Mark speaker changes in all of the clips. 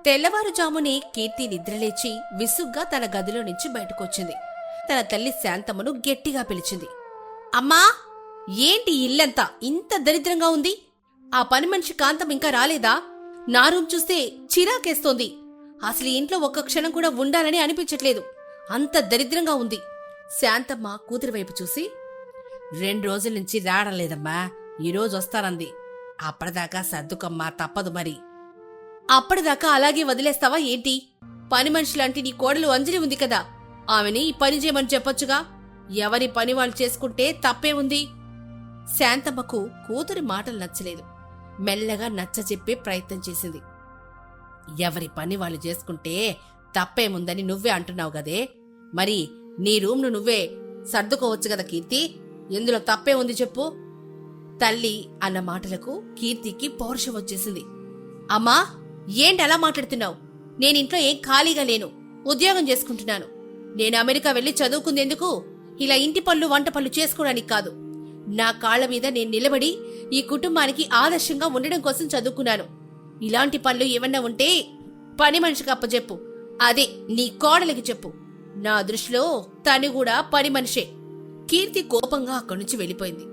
Speaker 1: తెల్లవారుజామునే కీర్తి నిద్రలేచి విసుగ్గా తన గదిలో నుంచి బయటకొచ్చింది. తన తల్లి శాంతమ్మను గట్టిగా పిలిచింది. అమ్మా, ఏంటి ఇల్లంతా ఇంత దరిద్రంగా ఉంది? ఆ పని మనిషి కాంతం ఇంకా రాలేదా? నా రూమ్ చూస్తే చిరాకేస్తోంది. అసలు ఇంట్లో ఒక్క క్షణం కూడా ఉండాలని అనిపించట్లేదు. అంత దరిద్రంగా ఉంది. శాంతమ్మ కూతురి వైపు చూసి, 2 రోజుల నుంచి రావడం లేదమ్మా, ఈరోజు వస్తానంది. అప్పటిదాకా సర్దుకమ్మా, తప్పదు మరి. అప్పటిదాకా అలాగే వదిలేస్తావా ఏంటి? పని మనిషిలాంటి నీ కోడలు అంజలి ఉంది కదా, ఆమెని ఈ పని చేయమని చెప్పొచ్చుగా. ఎవరి పని వాళ్ళు చేసుకుంటే తప్పే ఉంది. శాంతమ్మకు కూతురి మాటలు నచ్చలేదు. మెల్లగా నచ్చజెప్పే ప్రయత్నం చేసింది. ఎవరి పని వాళ్ళు చేసుకుంటే తప్పేముందని నువ్వే అంటున్నావు గదే, మరి నీ రూమ్ను నువ్వే సర్దుకోవచ్చు కదా కీర్తి, ఎందులో తప్పే ఉంది చెప్పు. తల్లి అన్న మాటలకు కీర్తికి పౌరుషం వచ్చేసింది. అమ్మా, ఏంటి అలా మాట్లాడుతున్నావు? నేనింట్లో ఏం ఖాళీగా లేను, ఉద్యోగం చేసుకుంటున్నాను. నేను అమెరికా వెళ్లి చదువుకుందేందుకు? ఇలా ఇంటి పనులు వంట పనులు చేసుకోవడానికి కాదు. నా కాళ్ల మీద నేను నిలబడి ఈ కుటుంబానికి ఆదర్శంగా ఉండడం కోసం చదువుకున్నాను. ఇలాంటి పనులు ఏమన్నా ఉంటే పని మనిషికి అప్పచెప్పు, అదే నీ కోడలికి చెప్పు. నా దృష్టిలో తను కూడా పని మనిషే. కీర్తి కోపంగా అక్కడి నుంచి వెళ్ళిపోయింది.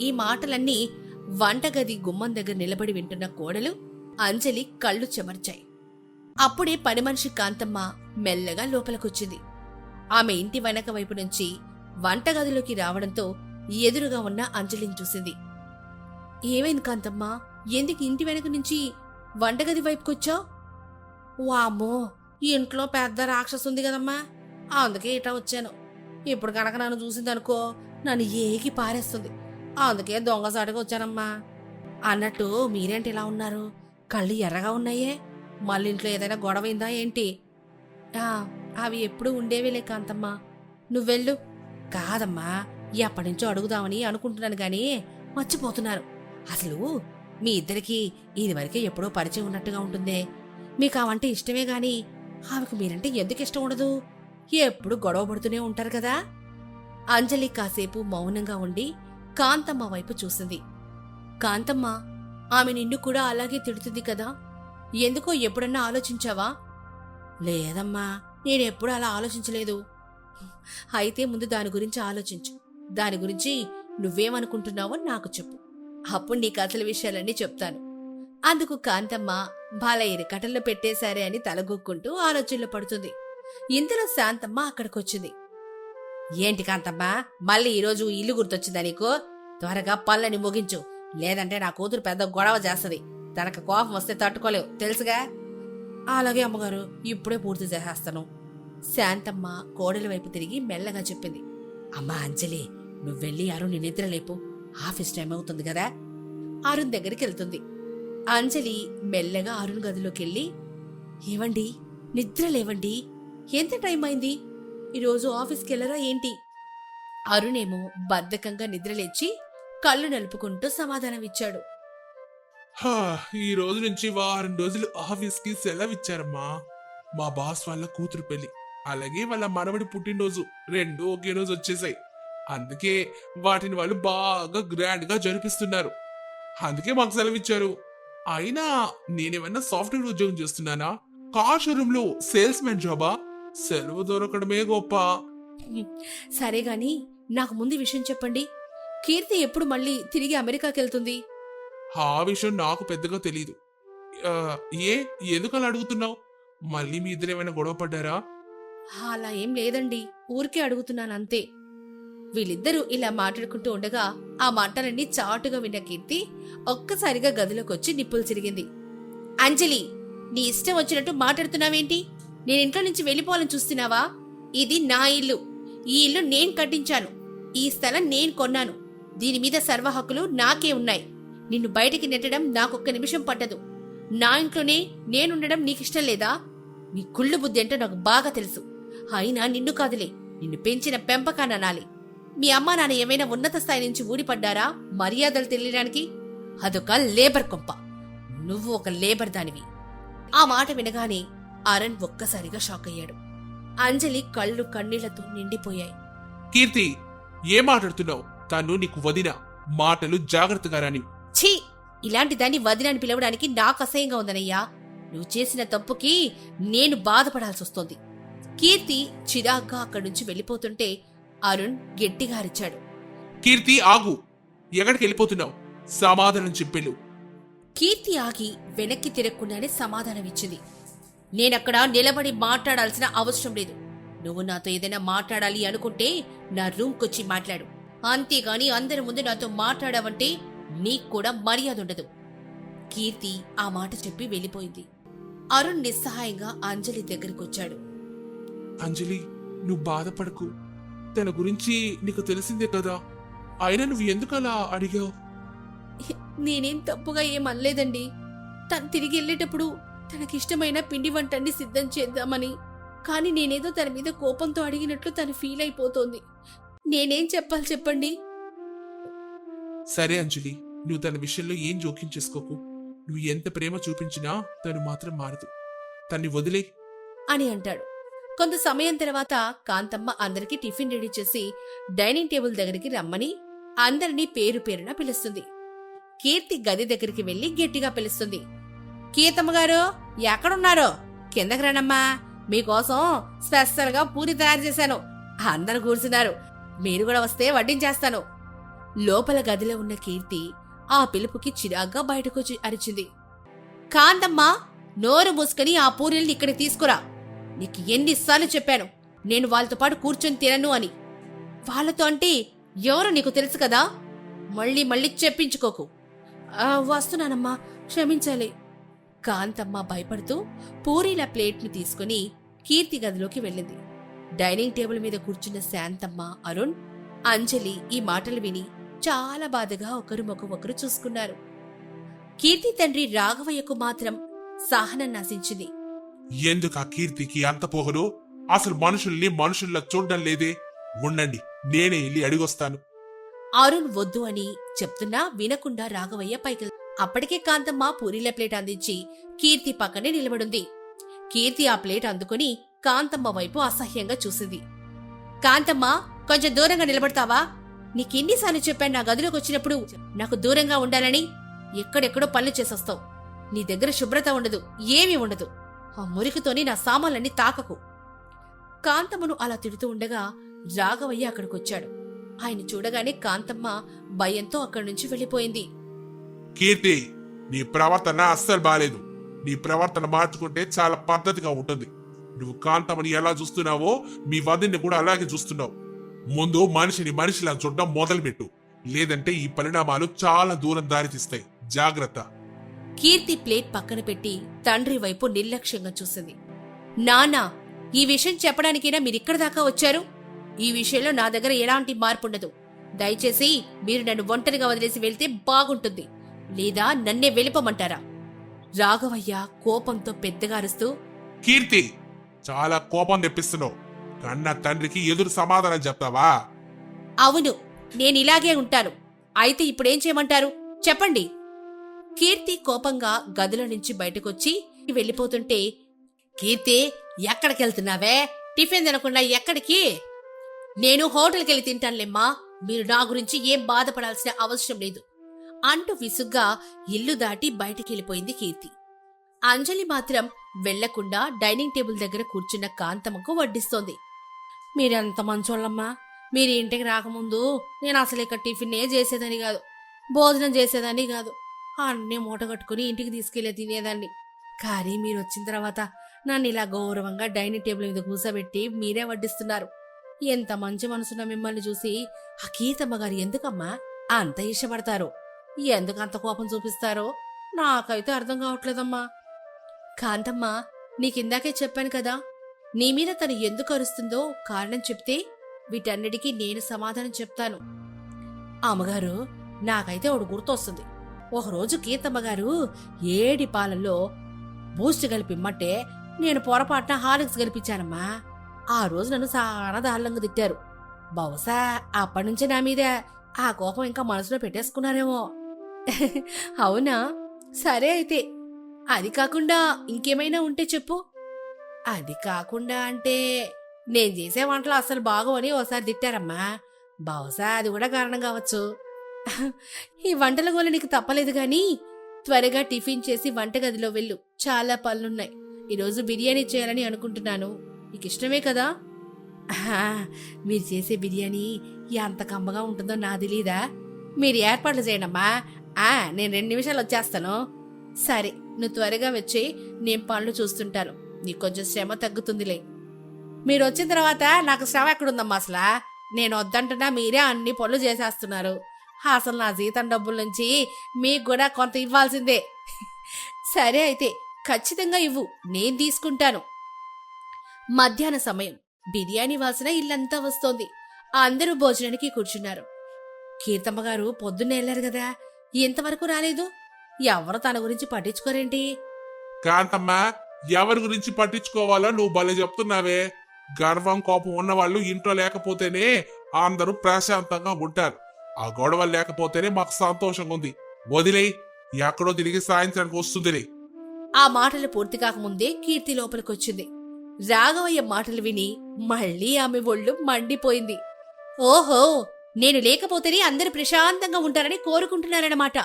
Speaker 1: ఈ మాటలన్నీ వంటగది గుమ్మం దగ్గర నిలబడి వింటున్న కోడలు అంజలి కళ్ళు చెమర్చాయి. అప్పుడే పని మనిషి కాంతమ్మ మెల్లగా లోపలికొచ్చింది. ఆమె ఇంటి వెనక వైపు నుంచి వంటగదిలోకి రావడంతో ఎదురుగా ఉన్న అంజలిని చూసింది. ఏమైంది కాంతమ్మ, ఎందుకు ఇంటి వెనక నుంచి వంటగది వైపుకొచ్చావు? వామ్మో, ఇంట్లో పెద్ద రాక్షసు ఉంది కదమ్మా, అందుకే ఇటా వచ్చాను. ఇప్పుడు కనుక నన్ను చూసిందనుకో నన్ను ఏకి పారేస్తుంది, అందుకే దొంగసాటుగా వచ్చానమ్మా. అన్నట్టు మీరేంటి ఇలా ఉన్నారు? కళ్ళు ఎర్రగా ఉన్నాయే, మళ్ళీ ఇంట్లో ఏదైనా గొడవైందా ఏంటి? అవి ఎప్పుడూ ఉండేవేలే కాంతమ్మా, నువ్వెళ్ళు. కాదమ్మా, ఎప్పటినుంచో అడుగుదామని అనుకుంటున్నాను గాని మర్చిపోతున్నాను. అసలు మీ ఇద్దరికి ఇదివరకే ఎప్పుడో పరిచయం ఉన్నట్టుగా ఉంటుందే. మీకు ఆవంటే ఇష్టమే గాని ఆమెకు మీరంటే ఎందుకు ఇష్టం ఉండదు? ఎప్పుడు గొడవ పడుతూనే ఉంటారు కదా. అంజలి కాసేపు మౌనంగా ఉండి కాంతమ్మ వైపు చూసింది. కాంతమ్మ, ఆమె నిన్ను కూడా అలాగే తిడుతుంది కదా, ఎందుకో ఎప్పుడన్నా ఆలోచించావా? లేదమ్మా, నేనెప్పుడు అలా ఆలోచించలేదు. అయితే ముందు దాని గురించి ఆలోచించు. దాని గురించి నువ్వేమనుకుంటున్నావో నాకు చెప్పు, అప్పుడు నీకు అసలు విషయాలన్నీ చెప్తాను. అందుకు కాంతమ్మ బాల ఇరకటల్లో పెట్టేశారే అని తలగొక్కుంటూ ఆలోచనలో పడుతుంది. ఇంతలో శాంతమ్మ అక్కడికొచ్చింది. ఏంటి కాంతమ్మ, మళ్ళీ ఈరోజు ఇల్లు గుర్తొచ్చిందా నీకు? త్వరగా పళ్ళని ముగించు, లేదంటే నా కూతురు పెద్ద గొడవ చేస్తది. తనకు కోపం వస్తే తట్టుకోలేవు, తెలుసుగా. అలాగే అమ్మగారు, ఇప్పుడే పూర్తి చేసేస్తాను. శాంతమ్మ కోడలి వైపు తిరిగి మెల్లగా చెప్పింది. అమ్మా అంజలి, నువ్వెళ్ళి అరుణ్ నిద్రలేపు, ఆఫీస్ టైం అవుతుంది కదా. అరుణ్ దగ్గరికి వెళ్తుంది. అంజలి మెల్లగా అరుణ్ గదిలోకెళ్ళి, ఏవండి, నిద్రలేవండి, ఎంత టైం అయింది? ఈరోజు ఆఫీస్కి వెళ్ళరా ఏంటి? అరుణేమో బద్ధకంగా నిద్రలేచి కళ్ళు నలుపుకుంటూ సమాధానమిచ్చాడు.
Speaker 2: ఈ రోజు నుంచి 1 రోజులు ఆఫీస్కి సెలవిచ్చారమ్మా. మా బాస్ వాళ్ళ కూతురు పెళ్లి, అలాగే వాళ్ళ మనవడి పుట్టినరోజు 2 ఒకే రోజు వచ్చేసాయి. అందుకే వాటిని వాళ్ళు బాగా గ్రాండ్ గా జరిపిస్తున్నారు. అందుకే మాకు సెలవిచ్చారు. అయినా నేనేమన్నా సాఫ్ట్వేర్ ఉద్యోగం చేస్తున్నానా? కార్ షోరూమ్ లో సేల్స్ మ్యాన్ జాబా? సెలవు దొరకడమే గొప్ప.
Speaker 1: సరే గాని నాకు ముందు విషయం చెప్పండి. కీర్తి ఎప్పుడు మళ్ళీ తిరిగి అమెరికాకి వెళ్తుంది?
Speaker 2: ఆ విషయం నాకు పెద్దగా తెలీదు. ఎందుకు అలా అడుగుతున్నావు? మళ్ళీ మీ ఇద్దరేమైనా గొడవ పడ్డారా?
Speaker 1: అలా ఏం లేదండి, ఊరికే అడుగుతున్నాను అంతే. వీళ్ళిద్దరూ ఇలా మాట్లాడుకుంటూ ఉండగా ఆ మాటలన్నీ చాటుగా విన్న కీర్తి ఒక్కసారిగా గదిలోకొచ్చి నిప్పులు చిరిగింది. అంజలి, నీ ఇష్టం వచ్చినట్టు మాట్లాడుతున్నావేంటి? నేనింట్లో నుంచి వెళ్ళిపోవాలని చూస్తున్నావా? ఇది నా ఇల్లు. ఈ ఇల్లు నేను కట్టించాను. ఈ స్థలం నేను కొన్నాను. దీని మీద సర్వ హక్కులు నాకే ఉన్నాయి. నిన్ను బయటికి నెట్టడం నాకొక్క నిమిషం పట్టదు. నా ఇంట్లోనే నేనుండడం నీకిష్టం లేదా? నీ కుళ్ళు బుద్ధి అంటే నాకు బాగా తెలుసు. అయినా నిన్ను కాదులే, నిన్ను పెంచిన పెంపకాననాలి. మీ అమ్మా నాన్న ఏమైనా ఉన్నత స్థాయి నుంచి ఊడిపడ్డారా మర్యాదలు తెలియడానికి? అదొక లేబర్ కొంప. నువ్వు ఒక లేబర్ దానివి. ఆ మాట వినగానే అరుణ్ ఒక్కసారిగా షాక్ అయ్యాడు. అంజలి కళ్ళు కన్నీళ్లతో నిండిపోయాయి.
Speaker 2: కీర్తి, ఏం మాట్లాడుతున్నావు? తను నీకు వదిన, మాటలు జాగ్రత్తగా రాని.
Speaker 1: ఛీ, ఇలాంటి దాన్ని వదినని పిలవడానికి నాకు అసహ్యంగా ఉందనయ్యా. నువ్వు చేసిన తప్పుకి నేను బాధపడాల్సి వస్తోంది. కీర్తి చిరాగ్గా అక్కడి నుంచి వెళ్ళిపోతుంటే అరుణ్ గట్టిగా అరిచాడు.
Speaker 2: కీర్తి ఆగు, ఎక్కడికి వెళ్ళిపోతున్నావు? సమాధానం చెప్పేలు.
Speaker 1: కీర్తి ఆగి వెనక్కి తిరగకుండానే సమాధానమిచ్చింది. నేనక్కడ నిలబడి మాట్లాడాల్సిన అవసరం లేదు. నువ్వు నాతో ఏదైనా మాట్లాడాలి అనుకుంటే నా రూమ్కొచ్చి మాట్లాడు. అంతేగాని అందరి ముందు నాతో మాట్లాడావంటే నీకు కూడా మర్యాద ఉండదు. కీర్తి ఆ మాట చెప్పి వెళ్ళిపోయింది. అరుణ్ నిస్సహాయంగా అంజలి దగ్గరికొచ్చాడు.
Speaker 2: అంజలి, నువ్వు బాధపడకు. తన గురించి నీకు తెలిసిందే కదా, అయినా నువ్వు ఎందుకు అలా అడిగావు?
Speaker 1: నేనేం తప్పుగా ఏం అనలేదండి. తను తిరిగి వెళ్ళేటప్పుడు తనకిష్టమైన పిండి వంటని సిద్ధం చేద్దామని, కానీ నేనేదో తన మీద కోపంతో అడిగినట్లు తను ఫీల్ అయిపోతోంది. నేనేం చెప్పాలి చెప్పండి?
Speaker 2: సరే అంజలి, నువ్వు తన విషయంలో ఏం జోక్యం చేసుకోకు. నువ్వు ఎంత ప్రేమ చూపించినా తను మాత్రం మారదు. తన్ని వదిలే
Speaker 1: అని అంటాడు. కొంత సమయం తర్వాత కాంతమ్మ అందరికీ టిఫిన్ రెడీ చేసి డైనింగ్ టేబుల్ దగ్గరికి రమ్మని అందరినీ పేరు పేరున పిలుస్తుంది. కీర్తి గది దగ్గరికి వెళ్లి గట్టిగా పిలుస్తుంది. కీర్తమ్మ గారు, ఎక్కడున్నారో కిందకి రండమ్మా. మీకోసం స్పెషల్ గా పూరి తయారు చేశాను. అందరూ కూర్చున్నారు. మీరు కూడా వస్తే వడ్డించేస్తాను. లోపల గదిలో ఉన్న కీర్తి ఆ పిలుపుకి చిరాగ్గా బయటకొచ్చి అరిచింది. కాంతమ్మ, నోరు మూసుకుని ఆ పూరీల్ని ఇక్కడికి తీసుకురా. నీకు ఎన్నిసార్లు చెప్పాను నేను వాళ్ళతో పాటు కూర్చొని తినను అని. వాళ్ళతో అంటే ఎవరో నీకు తెలుసు కదా, మళ్ళీ మళ్ళీ చెప్పించుకోకు. వస్తున్నానమ్మా, క్షమించాలి. కాంతమ్మ భయపడుతూ పూరీల ప్లేట్ను తీసుకుని కీర్తి గదిలోకి వెళ్ళింది. డైనింగ్ టేబుల్ మీద కూర్చున్న శాంతమ్మ, అరుణ్, అంజలి ఈ మాటలు విని చాలా బాధగా ఒకరు ఒకరు చూసుకున్నారు. కీర్తి తండ్రి రాఘవయ్యకు మాత్రం సహనం నశించింది.
Speaker 2: ఎందుకు ఆ కీర్తికి అంత పోహలు? అసలు మనుషుల్ని మనుషుల్లా చూడడం లేదే. ఉండండి, నేనే వెళ్ళి అడిగొస్తాను.
Speaker 1: అరుణ్ వద్దు అని చెప్తున్నా వినకుండా రాఘవయ్య పైకి. అప్పటికే కాంతమ్మ పూరీల ప్లేట్ అందించి కీర్తి పక్కనే నిలబడుంది. కీర్తి ఆ ప్లేట్ అందుకుని కాంతమ్మ వైపు అసహ్యంగా చూసింది. కాంతమ్మ, కొంచెం దూరంగా నిలబడతావా? నీకెన్నిసార్లు చెప్పాను నా గదిలోకి వచ్చినప్పుడు నాకు దూరంగా ఉండాలని? ఎక్కడెక్కడో పనులు చేసొస్తావు. నీ దగ్గర శుభ్రత ఉండదు, ఏమీ ఉండదు. ఆ మురికితోని నా సామాన్లన్నీ తాకకు. కాంతమ్మను అలా తిడుతూ ఉండగా రాఘవయ్య అక్కడికొచ్చాడు. ఆయన చూడగానే కాంతమ్మ భయంతో అక్కడి నుంచి వెళ్లిపోయింది.
Speaker 2: కీర్తి, నీ ప్రవర్తన అస్సలు బాలేదు. నీ ప్రవర్తన మార్చుకుంటే చాలా పద్ధతిగా ఉంటుంది. నువ్వు కాంతమ్మని ఎలా చూస్తున్నావో మీ వదిన్ని కూడా అలాగే చూస్తున్నావు. ముందు మనిషిని మనిషిలా చూడడం మొదలుపెట్టు, లేదంటే ఈ పరిణామాలు చాలా దూరం దారితీస్తాయి. జాగ్రత్త.
Speaker 1: కీర్తి ప్లేట్ పక్కన పెట్టి తండ్రి వైపు నిర్లక్ష్యంగా చూసింది. నాన్నా, ఈ విషయం చెప్పడానికైనా మీరిక్కడి దాకా వచ్చారు? ఈ విషయంలో నా దగ్గర ఎలాంటి మార్పుండదు. దయచేసి మీరు నన్ను ఒంటరిగా వదిలేసి వెళ్తే బాగుంటుంది, లేదా నన్నే వెళ్ళిపోమంటారా? రాఘవయ్య కోపంతో పెద్దగా అరుస్తూ,
Speaker 2: కీర్తి, చాలా కోపం తెప్పిస్తున్నావు. కన్న తండ్రికి ఎదురు సమాధానం చెప్తావా?
Speaker 1: అవును, నేనిలాగే ఉంటాను. అయితే ఇప్పుడేం చేయమంటారు చెప్పండి. కీర్తి కోపంగా గదిలో నుంచి బయటకొచ్చి వెళ్ళిపోతుంటే, కీర్తి, ఎక్కడికెళ్తున్నావే? టిఫిన్ తినకుండా ఎక్కడికి? నేను హోటల్కెళ్ళి తింటానులేమ్మా. మీరు నా గురించి ఏం బాధపడాల్సిన అవసరం లేదు అంటూ విసుగ్గా ఇల్లు దాటి బయటికెళ్ళిపోయింది కీర్తి. అంజలి మాత్రం వెళ్లకుండా డైనింగ్ టేబుల్ దగ్గర కూర్చున్న కాంతమ్మకు వడ్డిస్తోంది. మీరెంత మంచోళ్ళమ్మా. మీరు ఇంటికి రాకముందు నేను అసలు ఇక్కడ టిఫిన్ చేసేదని కాదు, భోజనం చేసేదాన్ని కాదు. అన్నీ మూట కట్టుకుని ఇంటికి తీసుకెళ్లే తినేదాన్ని. కానీ మీరు వచ్చిన తర్వాత నన్ను ఇలా గౌరవంగా డైనింగ్ టేబుల్ మీద కూర్చోబెట్టి మీరే వడ్డిస్తున్నారు. ఎంత మంచి మనసున్న మిమ్మల్ని చూసి ఆ కీర్తమ్మ గారు ఎందుకమ్మా అంత ఇష్టపడతారో, ఎందుకంత కోపం చూపిస్తారో నాకైతే అర్థం కావట్లేదమ్మా. కాంతమ్మ, నీకిందాకే చెప్పాను కదా, నీ మీద తను ఎందుకు అరుస్తుందో కారణం చెప్తే వీటన్నిటికీ నేను సమాధానం చెప్తాను. అమ్మగారు, నాకైతే ఒకడు గుర్తొస్తుంది. ఒకరోజు కీర్తమ్మగారు ఏడి పాలల్లో బూస్ట్ కలిపిమ్మంటే నేను పొరపాటున హార్లిక్స్ కలిపించానమ్మా. ఆ రోజు నన్ను చాలా దారుణంగా తిట్టారు. బహుశా అప్పటినుంచి నా మీద ఆ కోపం ఇంకా మనసులో పెట్టేసుకున్నారేమో. అవునా? సరే అయితే. అది కాకుండా ఇంకేమైనా ఉంటే చెప్పు. అది కాకుండా అంటే నేను చేసే వంటలు అసలు బాగోని ఓసారి తిట్టారమ్మా. బహుశా అది కూడా కారణం కావచ్చు. ఈ వంటల గోల నీకు తప్పలేదు గాని త్వరగా టిఫిన్ చేసి వంటగదిలో వెళ్ళు, చాలా పనులున్నాయి. ఈరోజు బిర్యానీ చేయాలని అనుకుంటున్నాను. నీకు ఇష్టమే కదా? మీరు చేసే బిర్యానీ ఎంత కమ్మగా ఉంటుందో నా తెలీదా? మీరు ఏర్పాట్లు చేయండమ్మా. నేను 2 నిమిషాలు వచ్చేస్తాను. సరే, నువ్వు త్వరగా వచ్చి నేను పనులు చూస్తుంటాను. నీకు కొంచెం శ్రమ తగ్గుతుందిలే. మీరు వచ్చిన తర్వాత నాకు శ్రమ ఎక్కడుందమ్మా అసలు? నేను వద్దంటున్నా మీరే అన్ని పనులు చేసేస్తున్నారు. అసలు నా జీతం డబ్బుల నుంచి మీకు కూడా కొంత ఇవ్వాల్సిందే. సరే అయితే ఖచ్చితంగా ఇవ్వు, నేను తీసుకుంటాను. మధ్యాహ్న సమయం. బిర్యానీ వాసన ఇల్లంతా వస్తోంది. అందరూ భోజనానికి కూర్చున్నారు. కీర్తమ్మ గారు పొద్దున్నే వెళ్లారు కదా, ఇంతవరకు రాలేదు. ఎవరు తన గురించి పట్టించుకోరేంటి?
Speaker 2: కాంతమ్మ, ఎవరి గురించి పట్టించుకోవాలో నువ్వు భలే చెప్తున్నావే. గర్వం కోపం ఉన్నవాళ్ళు ఇంట్లో లేకపోతేనే అందరూ ప్రశాంతంగా ఉంటారు. ఆ గొడవలు లేకపోతేనే మాకు సంతోషంగా ఉంది. వదిలే, ఎక్కడో తిరిగి సాయంత్రానికి వస్తుందిలే.
Speaker 1: ఆ మాటలు పూర్తి కాకముందే కీర్తి లోపలికొచ్చింది. రాఘవయ్య మాటలు విని మళ్ళీ ఆమె ఒళ్ళు మండిపోయింది. ఓహో, నేను లేకపోతేనే అందరూ ప్రశాంతంగా ఉంటారని కోరుకుంటున్నారన్నమాట.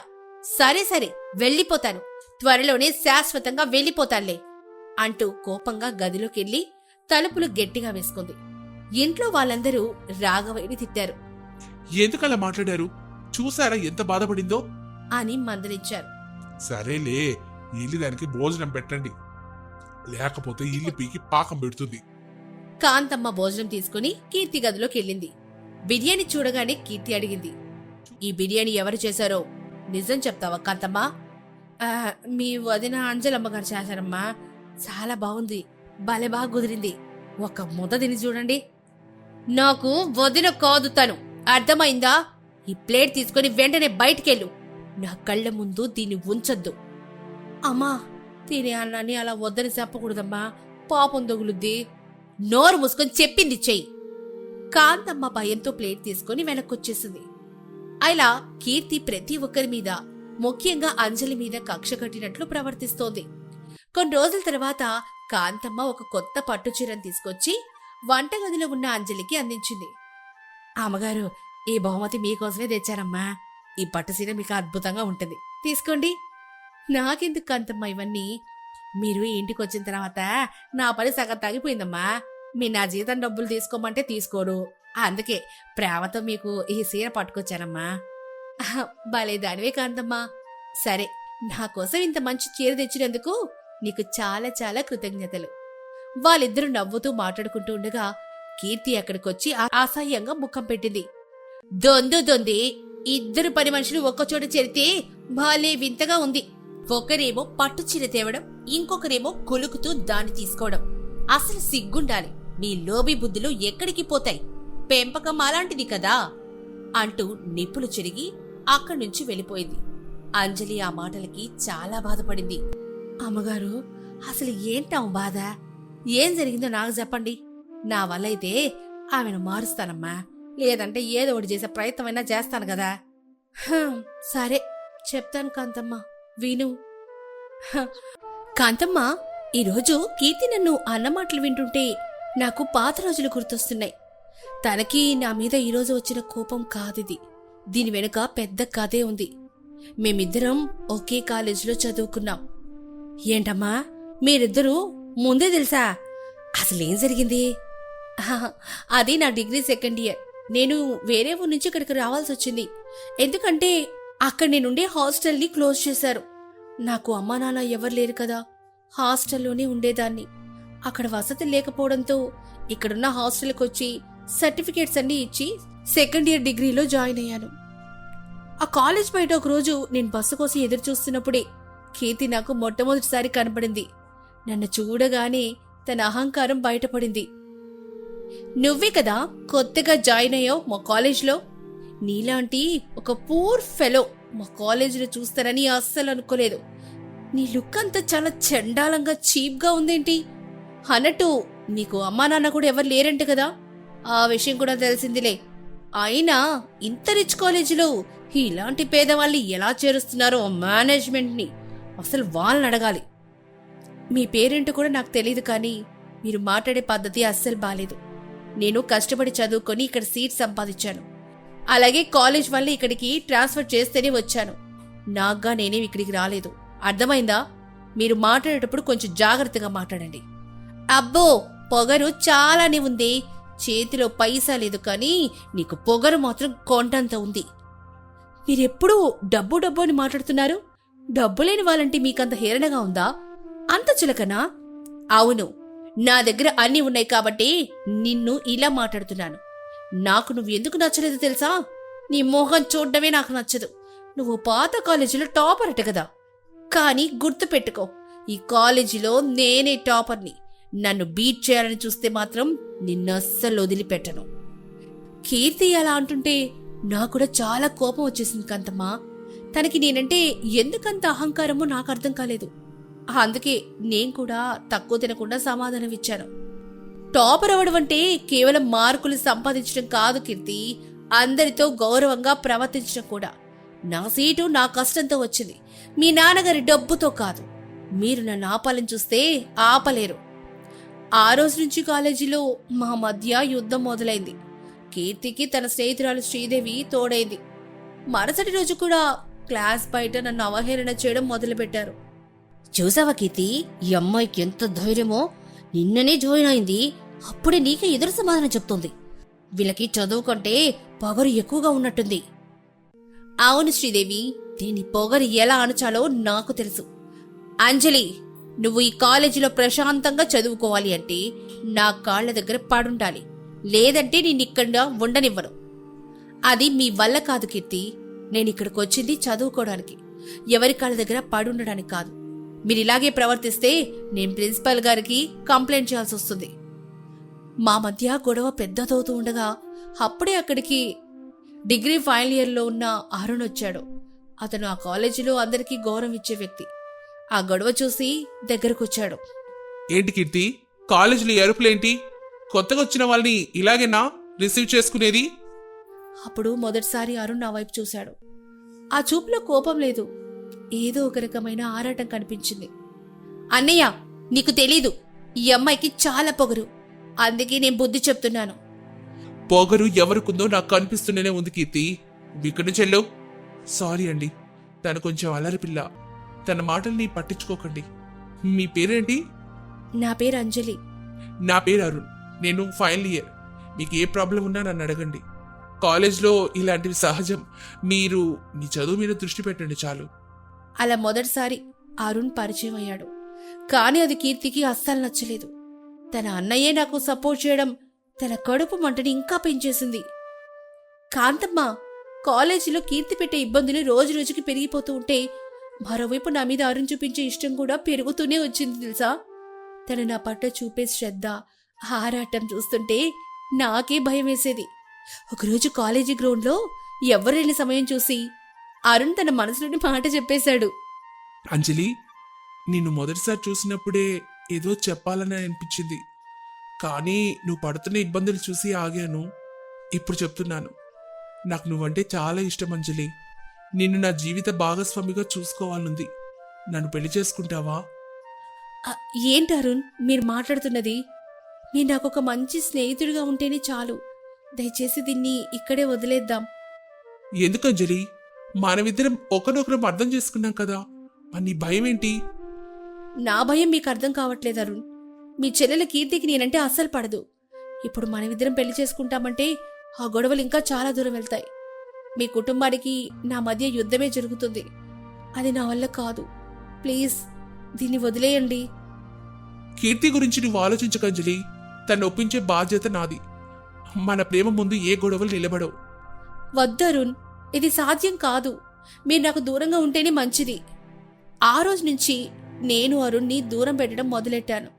Speaker 1: సరే సరే, వెళ్ళిపోతాను. త్వరలోనే శాశ్వతంగా వెళ్ళిపోతానులే అంటూ కోపంగా గదిలోకెళ్లి తలుపులు గట్టిగా వేసుకుంది. ఇంట్లో వాళ్ళందరూ రాఘవయ్యని తిట్టారు.
Speaker 2: ఎందుకలా మాట్లాడారు? చూసారా ఎంత బాధపడిందో
Speaker 1: అని మందలించారు.
Speaker 2: సరేలే, ఇల్లు దానికి భోజనం పెట్టండి, లేకపోతే ఇల్లు పీకి పాకం పెడుతుంది.
Speaker 1: కాంతమ్మ భోజనం తీసుకుని కీర్తి గదిలోకెళ్ళింది. బిర్యానీ చూడగానే కీర్తి అడిగింది, ఈ బిర్యానీ ఎవరు చేశారో నిజం చెప్తావా కాంతమ్మ? మీ వదిన అంజలమ్మ గారు చేశారమ్మా. చాలా బాగుంది, భలే బాగా కుదిరింది. ఒక ముద్ద తిని చూడండి. నాకు వదిన కాదు తను, అర్థమైందా? ఈ ప్లేట్ తీసుకుని వెంటనే బయటికెళ్ళు. నా కళ్ళ ముందు దీన్ని ఉంచొద్దు. అమ్మా, తినే అన్నాన్ని అలా వద్దని చెప్పకూడదమ్మా, పాపం తగులుద్ది. నోరు మూసుకొని చెప్పింది చెయ్యి. కాంతమ్మ భయంతో ప్లేట్ తీసుకుని వెనక్కొచ్చేసింది. అలా కీర్తి ప్రతి ఒక్కరి మీద, ముఖ్యంగా అంజలి మీద కక్ష కట్టినట్లు ప్రవర్తిస్తోంది. కొన్ని రోజుల తర్వాత కాంతమ్మ ఒక కొత్త పట్టుచీరను తీసుకొచ్చి వంటగదిలో ఉన్న అంజలికి అందించింది. అమ్మగారు, ఈ బహుమతి మీకోసమే తెచ్చారమ్మా. ఈ పట్టుచీర మీకు అద్భుతంగా ఉంటుంది, తీసుకోండి. నాకెందుకు కాంతమ్మ ఇవన్నీ? మీరు ఇంటికి వచ్చిన తర్వాత నా పని సగం తగ్గిపోయిందమ్మా. మీ నా జీతం డబ్బులు తీసుకోమంటే తీసుకోడు, అందుకే ప్రేమతో మీకు ఈ చీర పట్టుకొచ్చానమ్మా. భలే దానివే కాంతమ్మా. సరే, నా కోసం ఇంత మంచి చీర తెచ్చినందుకు నీకు చాలా చాలా కృతజ్ఞతలు. వాళ్ళిద్దరూ నవ్వుతూ మాట్లాడుకుంటూ ఉండగా కీర్తి అక్కడికొచ్చి అసహ్యంగా ముఖం పెట్టింది. దొంది, ఇద్దరు పని మనుషులు ఒక్కచోట చేరితే భలే వింతగా ఉంది. ఒకరేమో పట్టు చీర తేవడం, ఇంకొకరేమో కొలుకుతూ దాన్ని తీసుకోవడం. అసలు సిగ్గుండాలి. నీ లోబి బుద్ధులు ఎక్కడికి పోతాయి? పెంపకం అలాంటిది కదా అంటూ నిప్పులు చెరిగి అక్కడి నుంచి వెళ్ళిపోయింది. అంజలి ఆ మాటలకి చాలా బాధపడింది. అమ్మగారు, అసలు ఏంటాం బాధ? ఏం జరిగిందో నాకు చెప్పండి. నా వల్ల అయితే ఆమెను మారుస్తానమ్మా, లేదంటే ఏదో ఒకటి చేసే ప్రయత్నమైనా చేస్తాను కదా. సరే, చెప్తాను కాంతమ్మ, విను. కాంతమ్మ, ఈరోజు కీర్తి నన్ను అన్నమాటలు వింటుంటే నాకు పాత రోజులు గుర్తొస్తున్నాయి. తనకి నా మీద ఈరోజు వచ్చిన కోపం కాదిది. దీని వెనుక పెద్ద కథే ఉంది. మేమిద్దరం ఒకే కాలేజీలో చదువుకున్నాం. ఏంటమ్మా, మీరిద్దరూ ముందే తెలుసా? అసలేం జరిగింది? అది నా డిగ్రీ 2nd ఇయర్. నేను వేరే ఊరు నుంచి ఇక్కడికి రావాల్సి వచ్చింది. ఎందుకంటే అక్కడ నేనుండే హాస్టల్ని క్లోజ్ చేశారు. నాకు అమ్మా నాన్న ఎవరు లేరు కదా, హాస్టల్లోనే ఉండేదాన్ని. అక్కడ వసతి లేకపోవడంతో ఇక్కడున్న హాస్టల్కి వచ్చి సర్టిఫికేట్స్ అన్నీ ఇచ్చి 2nd ఇయర్ డిగ్రీలో జాయిన్ అయ్యాను. ఆ కాలేజ్ బయట ఒకరోజు నేను బస్సు కోసం ఎదురు చూస్తున్నప్పుడే కీర్తి నాకు మొట్టమొదటిసారి కనపడింది. నన్ను చూడగానే తన అహంకారం బయటపడింది. నువ్వే కదా కొత్తగా జాయిన్ అయ్యావు మా కాలేజ్లో. నీలాంటి ఒక పూర్ ఫెలో మా కాలేజీలో చూస్తానని అస్సలు అనుకోలేదు. నీ లుక్ అంతా చాలా చండాలంగా చీప్గా ఉందేంటి? అన్నట్టు నీకు అమ్మా నాన్న కూడా ఎవరు లేరంట కదా, ఆ విషయం కూడా తెలిసిందిలే. అయినా ఇంత రిచ్ కాలేజీలో ఇలాంటి పేదవాళ్ళని ఎలా చేరుస్తున్నారో మేనేజ్మెంట్ని అసలు వాళ్ళని అడగాలి. మీ పేరేంటో కూడా నాకు తెలియదు, కానీ మీరు మాట్లాడే పద్ధతి అస్సలు బాలేదు. నేను కష్టపడి చదువుకొని ఇక్కడ సీట్ సంపాదించాను. అలాగే కాలేజ్ వల్ల ఇక్కడికి ట్రాన్స్ఫర్ చేస్తేనే వచ్చాను. నాగ్గా నేనేం ఇక్కడికి రాలేదు. అర్థమైందా? మీరు మాట్లాడేటప్పుడు కొంచెం జాగ్రత్తగా మాట్లాడండి. అబ్బో, పొగరు చాలానే ఉంది. చేతిలో పైసా లేదు, కానీ నీకు పొగరు మాత్రం కొంటంత ఉంది. మీరెప్పుడూ డబ్బు డబ్బు అని మాట్లాడుతున్నారు. డబ్బు లేని వాళ్ళంటే మీకంత హేళనగా ఉందా? అంత చులకనా? అవును, నా దగ్గర అన్నీ ఉన్నాయి కాబట్టి నిన్ను ఇలా మాట్లాడుతున్నాను. నాకు నువ్వు ఎందుకు నచ్చలేదు తెలుసా? నీ మొహం చూడ్డమే నాకు నచ్చదు. నువ్వు పాత కాలేజీలో టాపర్ అట కదా. కానీ గుర్తుపెట్టుకో, ఈ కాలేజీలో నేనే టాపర్ని. నన్ను బీట్ చేయాలని చూస్తే మాత్రం నిన్ను అస్సలు వదిలిపెట్టను. కీర్తి అలా అంటుంటే నాకు కూడా చాలా కోపం వచ్చేసింది కాంతమ్మా. తనకి నేనంటే ఎందుకంత అహంకారమో నాకు అర్థం కాలేదు. అందుకే నేను కూడా తక్కువ తినకుండా సమాధానం ఇచ్చాను. టాపర్ అవ్వడం అంటే కేవలం మార్కులు సంపాదించడం కాదు కీర్తి, అందరితో గౌరవంగా ప్రవర్తించడం కూడా. నా సీటు నా కష్టంతో వచ్చింది, మీ నాన్నగారి డబ్బుతో కాదు. మీరు నన్ను ఆపాలని చూస్తే ఆపలేరు. ఆ రోజు నుంచి కాలేజీలో మా మధ్య యుద్ధం మొదలైంది. కీర్తికి తన స్నేహితురాలు శ్రీదేవి తోడైంది. మరుసటి రోజు కూడా క్లాస్ బయట నన్ను అవహేళన చేయడం మొదలుపెట్టారు. చూసావా కీర్తి, ఈ అమ్మాయికి ఎంత ధైర్యమో! నిన్ననే జాయిన్ అయింది, అప్పుడే నీకే ఎదురు సమాధానం చెప్తోంది. వీళ్ళకి చదువు కంటే పొగరు ఎక్కువగా ఉన్నట్టుంది. అవును శ్రీదేవి, దీని పొగరు ఎలా అణచాలో నాకు తెలుసు. అంజలి, నువ్వు ఈ కాలేజీలో ప్రశాంతంగా చదువుకోవాలి అంటే నా కాళ్ల దగ్గర పడుండాలి, లేదంటే నిన్నిక్కడ ఉండనివ్వను. అది మీ వల్ల కాదు కీర్తి. నేనిక్కడికి వచ్చింది చదువుకోవడానికి, ఎవరి కాళ్ళ దగ్గర పడుండడానికి కాదు. మీరిలాగే ప్రవర్తిస్తే నేను ప్రిన్సిపల్ గారికి కంప్లైంట్ చేయాల్సి వస్తుంది. మా మధ్య గొడవ పెద్దదవుతూ ఉండగా అప్పుడే అక్కడికి డిగ్రీ ఫైనల్ ఇయర్లో ఉన్న అరుణ్ వచ్చాడు. అతను ఆ కాలేజీలో అందరికీ గౌరవం ఇచ్చే వ్యక్తి. ఆ గొడవ చూసి దగ్గరకొచ్చాడు.
Speaker 2: ఏంటి కీర్తి, కాలేజీలో ఎరుపులేంటి? కొత్తగా వచ్చిన వాళ్ళని ఇలాగేనా రిసీవ్ చేసుకునేది?
Speaker 1: అప్పుడు మొదటిసారి అరుణ్ నా వైపు చూశాడు. ఆ చూపులో కోపం లేదు, ఏదో ఒక రకమైన ఆరాటం కనిపించింది. అన్నయ్య, నీకు తెలీదు, ఈ అమ్మాయికి చాలా పొగరు, అందుకే నేను బుద్ధి చెప్తున్నాను.
Speaker 2: పొగరు ఎవరికుందో నాకు కనిపిస్తూనే ఉంది కీర్తి, ఇక్కడి నుంచి వెళ్ళు. సారీ అండి, తను కొంచెం అల్లరి పిల్ల, తన మాటల్ని పట్టించుకోకండి. మీ పేరేంటి?
Speaker 1: నా పేరు అంజలి.
Speaker 2: నా పేరు అరుణ్, నేను ఫైనల్ ఇయర్. మీకు ఏ ప్రాబ్లం ఉన్నా నన్ను అడగండి. కాలేజ్లో ఇలాంటివి సహజం. మీరు మీ చదువు మీద దృష్టి పెట్టండి చాలు.
Speaker 1: అలా మొదటిసారి అరుణ్ పరిచయం అయ్యాడు. కానీ అది కీర్తికి అస్సలు నచ్చలేదు. తన అన్నయ్యే నాకు సపోర్ట్ చేయడం తన కడుపు మంటని ఇంకా పెంచేసింది. కాంతమ్మ, కాలేజీలో కీర్తి పెట్టే ఇబ్బందులు రోజు రోజుకి పెరిగిపోతూ ఉంటే మరోవైపు నా మీద అరుణ్ చూపించే ఇష్టం కూడా పెరుగుతూనే వచ్చింది తెలుసా. తను నా పట్ల చూపే శ్రద్ధ, ఆరాటం చూస్తుంటే నాకే భయం వేసేది. ఒకరోజు కాలేజీ గ్రౌండ్లో ఎవరెళ్ళి సమయం చూసి అరుణ్ తన మనసులోని మాట చెప్పేశాడు.
Speaker 2: అంజలి, నిన్ను మొదటిసారి చూసినప్పుడే ఏదో చెప్పాలని అనిపించింది, కానీ నువ్వు పడుతున్న ఇబ్బందులు చూసి ఆగాను. ఇప్పుడు చెప్తున్నాను, నాకు నువ్వంటే చాలా ఇష్టం అంజలి. నిన్ను నా జీవిత భాగస్వామిగా చూసుకోవాలనుంది. నన్ను పెళ్లి చేసుకుంటావా?
Speaker 1: ఏంటి అరుణ్ మీరు మాట్లాడుతున్నది? మీరు నాకొక మంచి స్నేహితుడిగా ఉంటేనే చాలు. దయచేసి దీన్ని ఇక్కడే వదిలేద్దాం.
Speaker 2: ఎందుకు అంజలి? మనమిద్దరం ఒకరినొకరం అర్థం చేసుకున్నాం కదా, నీ భయం ఏంటి?
Speaker 1: నా భయం మీకు అర్థం కావట్లేదు అరుణ్. మీ చెల్లెల కీర్తికి నేనంటే అస్సలు పడదు. ఇప్పుడు మనమిద్దరం పెళ్లి చేసుకుంటామంటే ఆ గొడవలు ఇంకా చాలా దూరం వెళ్తాయి. మీ కుటుంబానికి నా మధ్య యుద్ధమే జరుగుతుంది. అది నా వల్ల కాదు. ప్లీజ్ దీన్ని వదిలేయండి.
Speaker 2: కీర్తి గురించి నువ్వు ఆలోచించక అంజలి, తను ఒప్పించే బాధ్యత నాది. మన ప్రేమ ముందు ఏ గొడవలు నిలబడవు.
Speaker 1: వద్దరుణ్, ఇది సాధ్యం కాదు. మీరు నాకు దూరంగా ఉంటేనే మంచిది. ఆ రోజు నుంచి నేను అరుణ్ని దూరం పెట్టడం మొదలెట్టాను.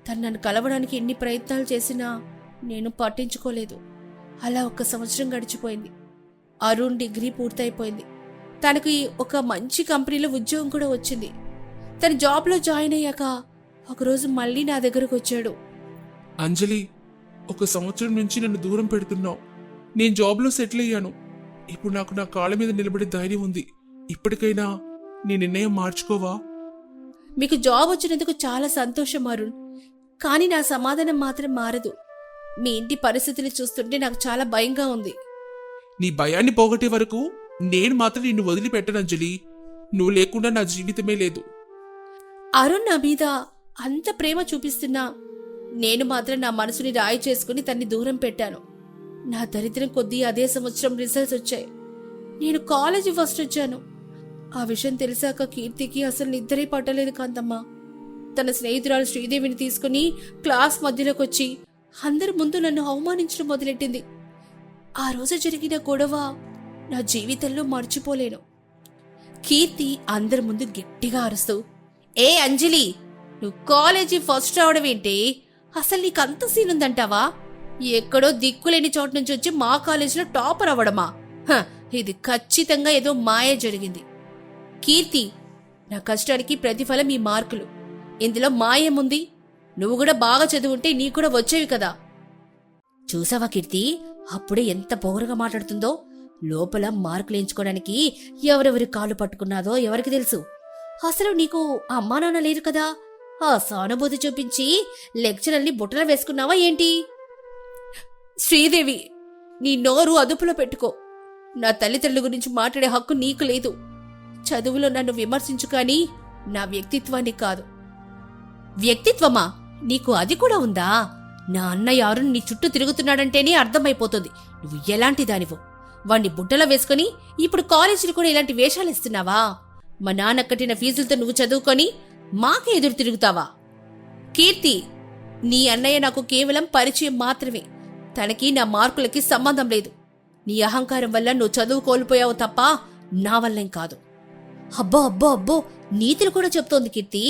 Speaker 1: తను నన్ను కలవడానికి ఎన్ని ప్రయత్నాలు చేసినా నేను పట్టించుకోలేదు. అలా 1 సంవత్సరం గడిచిపోయింది. అరుణ్ డిగ్రీ పూర్తయిపోయింది. తనకి ఒక మంచి కంపెనీలో ఉద్యోగం కూడా వచ్చింది. తన జాబ్లో జాయిన్ అయ్యాక ఒకరోజు మళ్ళీ నా దగ్గరకు వచ్చాడు.
Speaker 2: అంజలి, 1 సంవత్సరం నుంచి నన్ను దూరం పెడుతున్నావు. నేను జాబ్లో సెటిల్ అయ్యాను. ఇప్పుడు నాకు నా కాళ్ళ మీద నిలబడే ధైర్యం ఉంది. ఇప్పటికైనా నీ నిర్ణయం మార్చుకోవా?
Speaker 1: మీకు జాబ్ వచ్చినందుకు చాలా సంతోషం అరుణ్, కానీ నా సమాధానం మాత్రం మారదు. మీ ఇంటి పరిస్థితులు చూస్తుంటే నాకు చాలా భయంగా ఉంది.
Speaker 2: నీ భయాన్ని పోగొట్టే వరకు నేను మాత్రం నిన్ను వదిలిపెట్టను అంజలి. నువ్వు లేకుండా నా జీవితమే లేదు.
Speaker 1: అరుణ్ నా మీద అంత ప్రేమ చూపిస్తున్నా నేను మాత్రం నా మనసుని రాయి చేసుకుని తన్ని దూరం పెట్టాను. నా దరిద్రం కొద్దీ అదే సంవత్సరం రిజల్ట్స్ వచ్చాయి. నేను కాలేజీ ఫస్ట్ వచ్చాను. ఆ విషయం తెలిసాక కీర్తికి అసలు నిద్రే పట్టలేదు కాంతమ్మ. తన స్నేహితురాలు శ్రీదేవిని తీసుకుని క్లాస్ మధ్యలోకి వచ్చి అందరి ముందు నన్ను అవమానించడం మొదలెట్టింది. ఆ రోజు జరిగిన గొడవ నా జీవితంలో మర్చిపోలేను. కీర్తి అందరి ముందు గట్టిగా అరుస్తూ, ఏ అంజలి, నువ్వు కాలేజీ ఫస్ట్ రావడం ఏంటి? అసలు నీకంత సీన్ ఉందంటావా? ఎక్కడో దిక్కులేని చోటు నుంచి వచ్చి మా కాలేజీలో టాపర్ అవ్వడమా? ఇది ఖచ్చితంగా ఏదో మాయ జరిగింది. కీర్తి, నా కష్టానికి ప్రతిఫలం ఈ మార్కులు. ఇందులో మాయేముంది? నువ్వు కూడా బాగా చదువుంటే నీ కూడా వచ్చేవి కదా. చూసావా కీర్తి, అప్పుడే ఎంత పొగరుగా మాట్లాడుతుందో. లోపల మార్కులు ఎంచుకోవడానికి ఎవరెవరి కాళ్ళు పట్టుకున్నాదో ఎవరికి తెలుసు. అసలు నీకు అమ్మా నాన్న లేరు కదా. ఆ సానుభూతి చూపించి లెక్చరర్ని బుట్టలో వేసుకున్నావా ఏంటి? శ్రీదేవి, నీ నోరు అదుపులో పెట్టుకో. నా తల్లిదండ్రుల గురించి మాట్లాడే హక్కు నీకు లేదు. చదువులో నన్ను విమర్శించు కానీ నా వ్యక్తిత్వాన్ని కాదు. వ్యక్తిత్వమా? నీకు అది కూడా ఉందా? నా అన్నయ్య అరుణ్ నీ చుట్టూ తిరుగుతున్నాడంటేనే అర్థమైపోతుంది నువ్వు ఎలాంటి దానివో. వాణ్ణి బుట్టలో వేసుకుని ఇప్పుడు కాలేజీలు కూడా ఇలాంటి వేషాలు ఇస్తున్నావా? మా నాన్న కట్టిన ఫీజులతో నువ్వు చదువుకొని మాకే ఎదురు తిరుగుతావా? కీర్తి, నీ అన్నయ్య నాకు కేవలం పరిచయం మాత్రమే. తనకి నా మార్కులకి సంబంధం లేదు. నీ అహంకారం వల్ల నువ్వు చదువు కోల్పోయావు తప్ప నా వల్లేం కాదు. అబ్బో అబ్బో అబ్బో, నీతులు కూడా చెప్తోంది కీర్తి.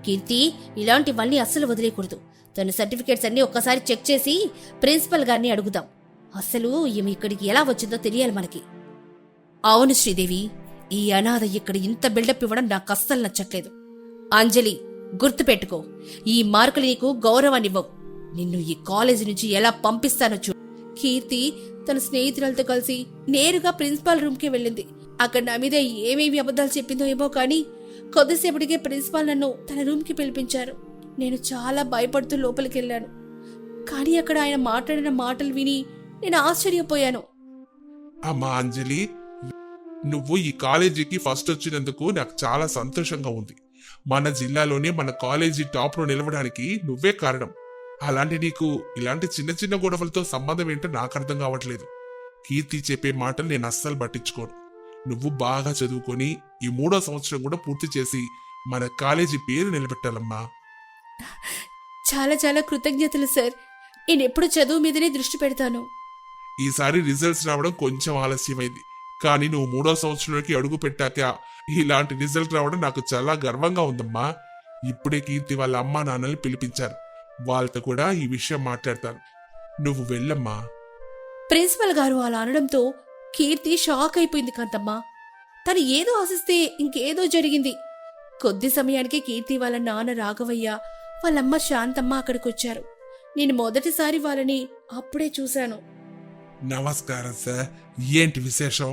Speaker 1: కీర్తి, ఇలాంటివన్నీ అస్సలు వదిలేయకూడదు. తన సర్టిఫికేట్స్ అన్నీ ఒక్కసారి చెక్ చేసి ప్రిన్సిపల్ గారిని అడుగుదాం. అసలు ఈమె ఇక్కడికి ఎలా వచ్చిందో తెలియాలి మనకి. అవును శ్రీదేవి, ఈ అనాథ ఇక్కడ ఇంత బిల్డప్ ఇవ్వడం నాకు అస్సలు నచ్చట్లేదు. అంజలి, గుర్తుపెట్టుకో, ఈ మార్కులు నీకు గౌరవాన్నివ్వవు. నిన్ను ఈ కాలేజీ నుంచి ఎలా పంపిస్తానో చూడు. కీర్తి తన స్నేహితురాలతో కలిసి నేరుగా ప్రిన్సిపాల్ రూమ్కి వెళ్ళింది. అక్కడ నా మీద ఏమేమి అబద్ధాలు చెప్పిందో ఏమో కానీ కొద్దిసేపటికే ప్రిన్సిపాల్ నన్ను తన రూమ్కి పిలిపించారు. నేను చాలా భయపడుతూ లోపలికి వెళ్ళాను. కానీ అక్కడ ఆయన మాట్లాడిన మాటలు విని నేను ఆశ్చర్యపోయాను.
Speaker 2: అమ్మా అంజలి, నువ్వు ఈ కాలేజీకి ఫస్ట్ వచ్చినందుకు నాకు చాలా సంతోషంగా ఉంది. మన జిల్లాలోనే మన కాలేజీ టాప్ లో నిలవడానికి నువ్వే కారణం. అలాంటి నీకు ఇలాంటి చిన్న చిన్న గొడవలతో సంబంధం ఏంటో నాకు అర్థం కావట్లేదు. కీర్తి చెప్పే మాటలు నేను అస్సలు పట్టించుకోను. నువ్వు బాగా చదువుకొని ఈ 3వ సంవత్సరం కూడా పూర్తి చేసి మన కాలేజీ పేరు నిలబెట్టాలమ్మా.
Speaker 1: చాలా చాలా కృతజ్ఞతలు సార్. నేనెప్పుడు చదువు మీదనే దృష్టి పెడతాను.
Speaker 2: ఈసారి రిజల్ట్స్ రావడం కొంచెం ఆలస్యమైంది, కానీ నువ్వు 3వ సంవత్సరంలోకి అడుగు పెట్టాక ఇలాంటి రిజల్ట్ రావడం నాకు చాలా గర్వంగా ఉందమ్మా. ఇప్పుడే కీర్తి వాళ్ళ అమ్మా నాన్నల్ని పిలిపించారు. వాళ్ళతో కూడా ఈ విషయం మాట్లాడతాను. నువ్వు వెళ్ళమ్మా.
Speaker 1: ప్రిన్సిపల్ గారు అలా అనడంతో కీర్తి షాక్ అయిపోయింది కాంతమ్మ. తను ఏదో ఆశిస్తే ఇంకేదో జరిగింది. కొద్ది సమయానికి కీర్తి వాళ్ళ నాన్న రాఘవయ్య, వాళ్ళమ్మ శాంతమ్మ అక్కడికొచ్చారు. నేను మొదటిసారి వాళ్ళని అప్పుడే చూశాను.
Speaker 2: నమస్కారం సార్. ఏంటి విశేషం?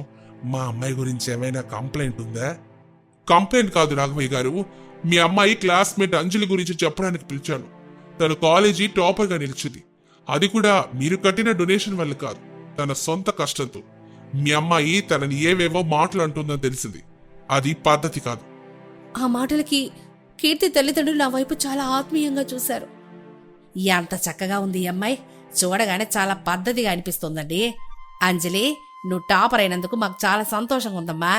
Speaker 2: మా అమ్మాయి గురించి ఏమైనా కంప్లైంట్ ఉందా? కంప్లైంట్ కాదు రాఘవయ్య గారు, మీ అమ్మాయి క్లాస్మేట్ అంజలి గురించి చెప్పడానికి పిలిచాను. తను కాలేజీ టాపర్గా నిలిచింది. అది కూడా మీరు కట్టిన డొనేషన్ వల్ల కాదు, తన సొంత కష్టంతో. మీ అమ్మాయి తనని ఏవేవో మాటలు అంటుందని తెలిసింది. అది పద్ధతి కాదు.
Speaker 1: ఆ మాటలకి కీర్తి తల్లిదండ్రులు నా వైపు చాలా ఆత్మీయంగా చూశారు. ఎంత చక్కగా ఉంది ఈ అమ్మాయి, చూడగానే చాలా పద్ధతిగా అనిపిస్తోందండి. అంజలి, నువ్వు టాపర్ అయినందుకు మాకు చాలా సంతోషంగా ఉందమ్మా.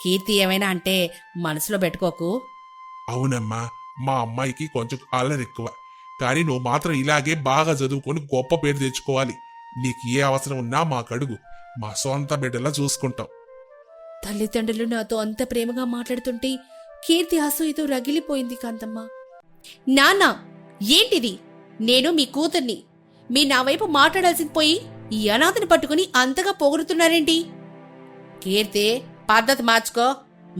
Speaker 1: కీర్తి ఏమైనా అంటే మనసులో పెట్టుకోకు.
Speaker 2: అవునమ్మా, మా అమ్మాయికి కొంచెం అల్లరి ఎక్కువ. కానీ నువ్వు మాత్రం ఇలాగే బాగా చదువుకొని గొప్ప పేరు తెచ్చుకోవాలి. నీకు ఏ అవసరం ఉన్నా మాకడుగు, మా సొంత బిడ్డలా చూసుకుంటాం.
Speaker 1: తల్లిదండ్రులు నాతో అంత ప్రేమగా మాట్లాడుతుంటే కీర్తి అసూయతో రగిలిపోయింది కాంతమ్మ. నాన్న, ఏంటిది? నేను మీ కూతుర్ని. మీ నా వైపు మాట్లాడాల్సింది పోయి ఈ అనాథని పట్టుకుని అంతగా పొగుడుతున్నారేంటి? కీర్తి, పద్ధతి మార్చుకో.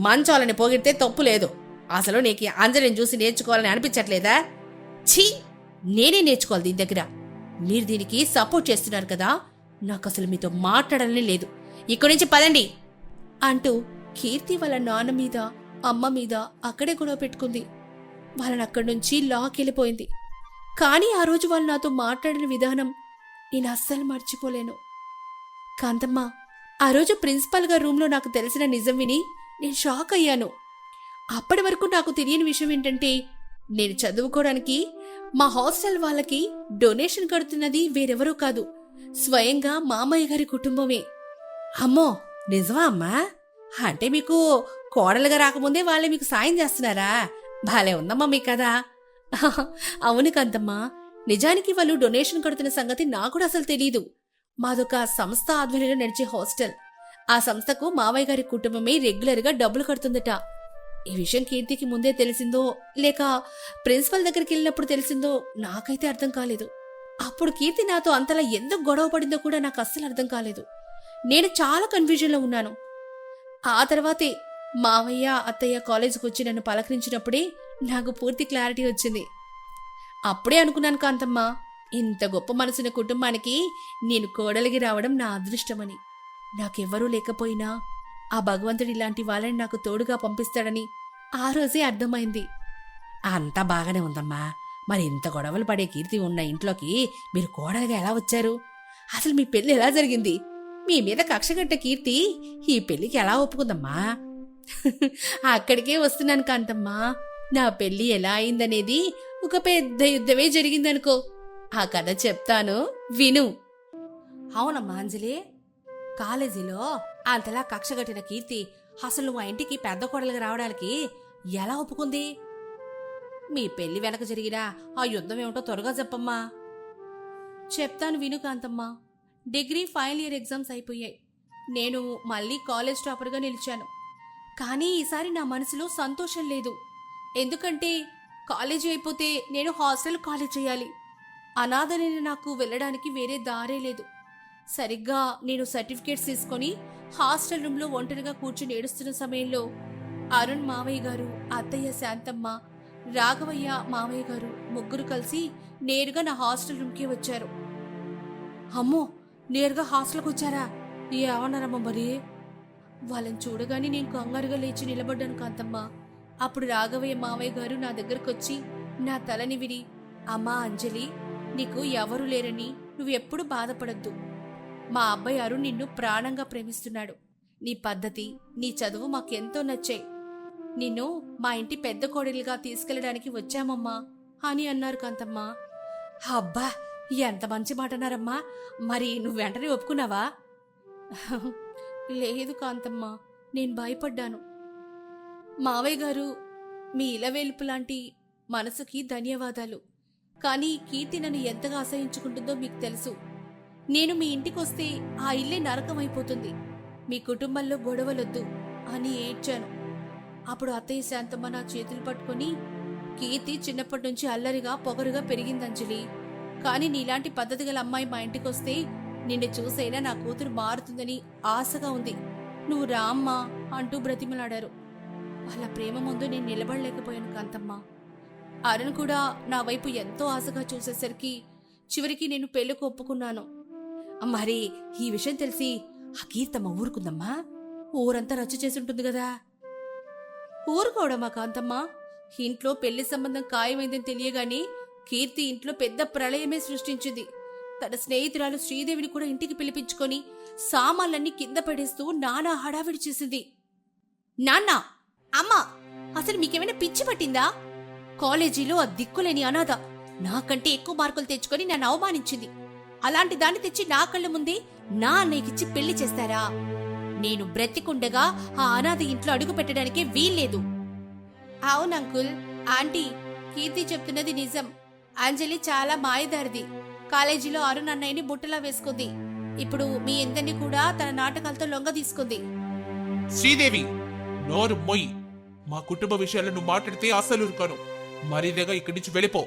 Speaker 1: మంచోళ్ళని పొగిడితే తప్పు లేదు. అసలు నీకు అంజలిని చూసి నేర్చుకోవాలని అనిపించట్లేదా? ఛీ, నేనే నేర్చుకోవాలి దీని దగ్గర. మీరు దీనికి సపోర్ట్ చేస్తున్నారు కదా. నాకు అసలు మీతో మాట్లాడాలని లేదు. ఇక్కడి నుంచి పదండి అంటూ కీర్తి వాళ్ళ నాన్న మీద, అమ్మ మీద అక్కడే గొడవ పెట్టుకుంది. వాళ్ళని అక్కడి నుంచి లాకెళ్ళిపోయింది. కానీ ఆ రోజు వాళ్ళు నాతో మాట్లాడిన విధానం నేను అస్సలు మర్చిపోలేను. కాంతమ్మ, ఆ రోజు ప్రిన్సిపల్ గారి రూంలో నాకు తెలిసిన నిజం విని నేను షాక్ అయ్యాను. అప్పటి వరకు నాకు తెలియని విషయం ఏంటంటే, నేను చదువుకోవడానికి మా హాస్టల్ వాళ్ళకి డొనేషన్ కడుతున్నది వేరెవరూ కాదు, స్వయంగా మామయ్య గారి కుటుంబమే. అమ్మో, నిజమా అమ్మా? అంటే మీకు కోడలుగా రాకముందే వాళ్ళే మీకు సాయం చేస్తున్నారా? భలే ఉందమ్మా మీ కదా. అవును కాంతమ్మా, నిజానికి వాళ్ళు డొనేషన్ కడుతున్న సంగతి నాకు కూడా అసలు తెలీదు. మాదొక సంస్థ ఆధ్వర్యంలో నడిచే హాస్టల్. ఆ సంస్థకు మావయ్య గారి కుటుంబమే రెగ్యులర్గా డబ్బులు కడుతుందట. ఈ విషయం కీర్తికి ముందే తెలిసిందో లేక ప్రిన్సిపల్ దగ్గరికి వెళ్ళినప్పుడు తెలిసిందో నాకైతే అర్థం కాలేదు. అప్పుడు కీర్తి నాతో అంతలా ఎందుకు గొడవ పడిందో కూడా నాకు అస్సలు అర్థం కాలేదు. నేను చాలా కన్ఫ్యూజన్లో ఉన్నాను. ఆ తర్వాతే మావయ్య అత్తయ్య కాలేజీకి వచ్చి నన్ను పలకరించినప్పుడే నాకు పూర్తి క్లారిటీ వచ్చింది. అప్పుడే అనుకున్నాను కాంతమ్మ, ఇంత గొప్ప మనసున్న కుటుంబానికి నేను కోడలిగి రావడం నా అదృష్టమని. నాకెవ్వరూ లేకపోయినా ఆ భగవంతుడు ఇలాంటి వాళ్ళని నాకు తోడుగా పంపిస్తాడని ఆ రోజే అర్థమైంది. అంతా బాగానే ఉందమ్మా, మరి ఇంత గొడవలు పడే కీర్తి ఉన్న ఇంట్లోకి మీరు కోడలిగా ఎలా వచ్చారు? అసలు మీ పెళ్లి ఎలా జరిగింది? మీ మీద కక్షగట్ట కీర్తి ఈ పెళ్లికి ఎలా ఒప్పుకుందమ్మా? అక్కడికే వస్తున్నాను కాంతమ్మా. నా పెళ్లి ఎలా అయిందనేది ఒక పెద్ద యుద్ధమే జరిగిందనుకో. ఆ కథ చెప్తాను, విను. అవునమ్మా అంజలి, కాలేజీలో అంతలా కక్షగట్టిన కీర్తి అసలు మా ఇంటికి పెద్ద కోడలుగా రావడానికి ఎలా ఒప్పుకుంది? మీ పెళ్లి వెనక జరిగిన ఆ యుద్ధం ఏమిటో త్వరగా చెప్పమ్మా. చెప్తాను విను కాంతమ్మా. డిగ్రీ ఫైనల్ ఇయర్ ఎగ్జామ్స్ అయిపోయాయి. నేను మళ్ళీ కాలేజ్ టాపర్గా నిలిచాను. కానీ ఈసారి నా మనసులో సంతోషం లేదు. ఎందుకంటే కాలేజీ అయిపోతే నేను హాస్టల్ కాలేజ్ చేయాలి. అనాథనైన నాకు వెళ్ళడానికి వేరే దారే లేదు. సరిగ్గా నేను సర్టిఫికేట్స్ తీసుకొని హాస్టల్ రూమ్లో ఒంటరిగా కూర్చుని ఏడుస్తున్న సమయంలో అరుణ్ మామయ్య గారు, అత్తయ్య శాంతమ్మ, రాఘవయ్య మామయ్య గారు ముగ్గురు కలిసి నేరుగా నా హాస్టల్ రూమ్కి వచ్చారు. అమ్మో, నేరుగా హాస్టల్కి వచ్చారా? ఏమన్నారమ్మా మరి? వాళ్ళని చూడగానే నేను కంగారుగా లేచి నిలబడ్డాను కాంతమ్మ. అప్పుడు రాఘవయ్య మామయ్య గారు నా దగ్గరకు వచ్చి నా తలని విరి, అమ్మా అంజలి, నీకు ఎవరూ లేరని నువ్వెప్పుడు బాధపడద్దు. మా అబ్బాయి అరుణ్ నిన్ను ప్రాణంగా ప్రేమిస్తున్నాడు. నీ పద్ధతి, నీ చదువు మాకెంతో నచ్చాయి. నిన్ను మా ఇంటి పెద్ద కోడలిగా తీసుకెళ్లడానికి వచ్చామమ్మా అని అన్నారు కాంతమ్మ. అబ్బా, ఎంత మంచి మాట అన్నారమ్మా. మరి నువ్వు వెంటనే ఒప్పుకున్నావా? లేదు కాంతమ్మ, నేను భయపడ్డాను. మావయ్య గారు, మీ ఇలవేల్పు లాంటి మనసుకి ధన్యవాదాలు. కానీ కీర్తి నన్ను ఎంతగా అసహించుకుంటుందో మీకు తెలుసు. నేను మీ ఇంటికొస్తే ఆ ఇల్లే నరకం అయిపోతుంది. మీ కుటుంబంలో గొడవలొద్దు అని ఏడ్చాను. అప్పుడు అత్తయ్య శాంతమ్మ నా చేతులు పట్టుకొని, కీర్తి చిన్నప్పటి నుంచి అల్లరిగా పొగరుగా పెరిగింది అంజలి. కానీ నీలాంటి పద్ధతి గల అమ్మాయి మా ఇంటికొస్తే నిన్ను చూసైనా నా కూతురు మారుతుందని ఆశగా ఉంది. నువ్వు రామ్మా అంటూ బ్రతిమలాడారు. వాళ్ళ ప్రేమ ముందు నేను నిలబడలేకపోయాను కాంతమ్మ. అరుణ్ కూడా నా వైపు ఎంతో ఆశగా చూసేసరికి చివరికి నేను పెళ్లికి ఒప్పుకున్నాను. మరి ఈ విషయం తెలిసి ఆ కీర్తమ్మ ఊరుకుందమ్మా? ఊరంతా రచ్చ చేసి ఉంటుంది కదా. ఊరుకోవడమా కాంతమ్మ? ఇంట్లో పెళ్లి సంబంధం ఖాయమైందని తెలియగానే కీర్తి ఇంట్లో పెద్ద ప్రళయమే సృష్టించింది. తన స్నేహితురాలు శ్రీదేవిని కూడా ఇంటికి పిలిపించుకొని సామాన్లన్నీ కింద పడేస్తూ నానా హడావిడి చేసింది. నాన్న, అమ్మా, అసలు మీకేమైనా పిచ్చి పట్టిందా? కాలేజీలో ఆ దిక్కులేని అనాథ నాకంటే ఎక్కువ మార్కులు తెచ్చుకొని నన్ను అవమానించింది. అలాంటి దాన్ని తెచ్చి నా కళ్ళ ముందే నా అన్నయ్యకిచ్చి పెళ్లి చేస్తారా? నేను బ్రతికుండగా ఆ అనాథ ఇంట్లో అడుగు పెట్టడానికే వీల్లేదు. అవునంకుల్, ఆంటీ, కీర్తి చెప్తున్నది నిజం. అంజలి చాలా మాయదారిది. కాలేజీలో అరుణ్ అన్నయ్యని బుట్టలా వేసుకుంది. ఇప్పుడు మీ ఇద్దరిని కూడా తన నాటకాలతో లొంగ తీసుకుంది.
Speaker 2: శ్రీదేవి, నోరు మొయ్యి. మా కుటుంబ విషయాలను నువ్వు మాట్లాడితే అస్సలు ఊరుకోను. మరీదగా ఇక్కడి నుంచి వెళ్ళిపో.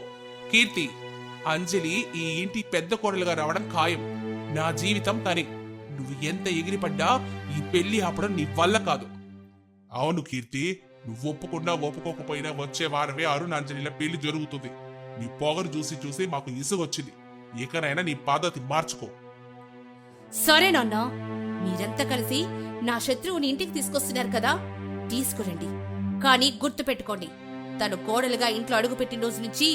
Speaker 2: కీర్తి, అంజలి ఈ ఇంటి పెద్ద కోడలుగా రావడం ఖాయం. నా జీవితం తనే. నువ్వు ఎంత ఎగిరిపడ్డా ఈ పెళ్లి ఆపడం నీ వల్ల కాదు. అవును కీర్తి, నువ్వు ఒప్పుకున్నా ఒప్పుకోకపోయినా వచ్చే వారమే అరుణ్ అంజలిల పెళ్లి జరుగుతుంది. నీ పొగరు చూసి చూసి మాకు ఇసుగొచ్చింది. ఇకనైనా నీ పద్ధతి మార్చుకో.
Speaker 1: సరే నాన్న, మీరంతా కలిసి నా శత్రువుని ఇంటికి తీసుకొస్తున్నారు కదా, తీసుకురండి. కానీ గుర్తు పెట్టుకోండి, తను కోడలుగా ఇంట్లో అడుగుపెట్టిన రోజు నుంచి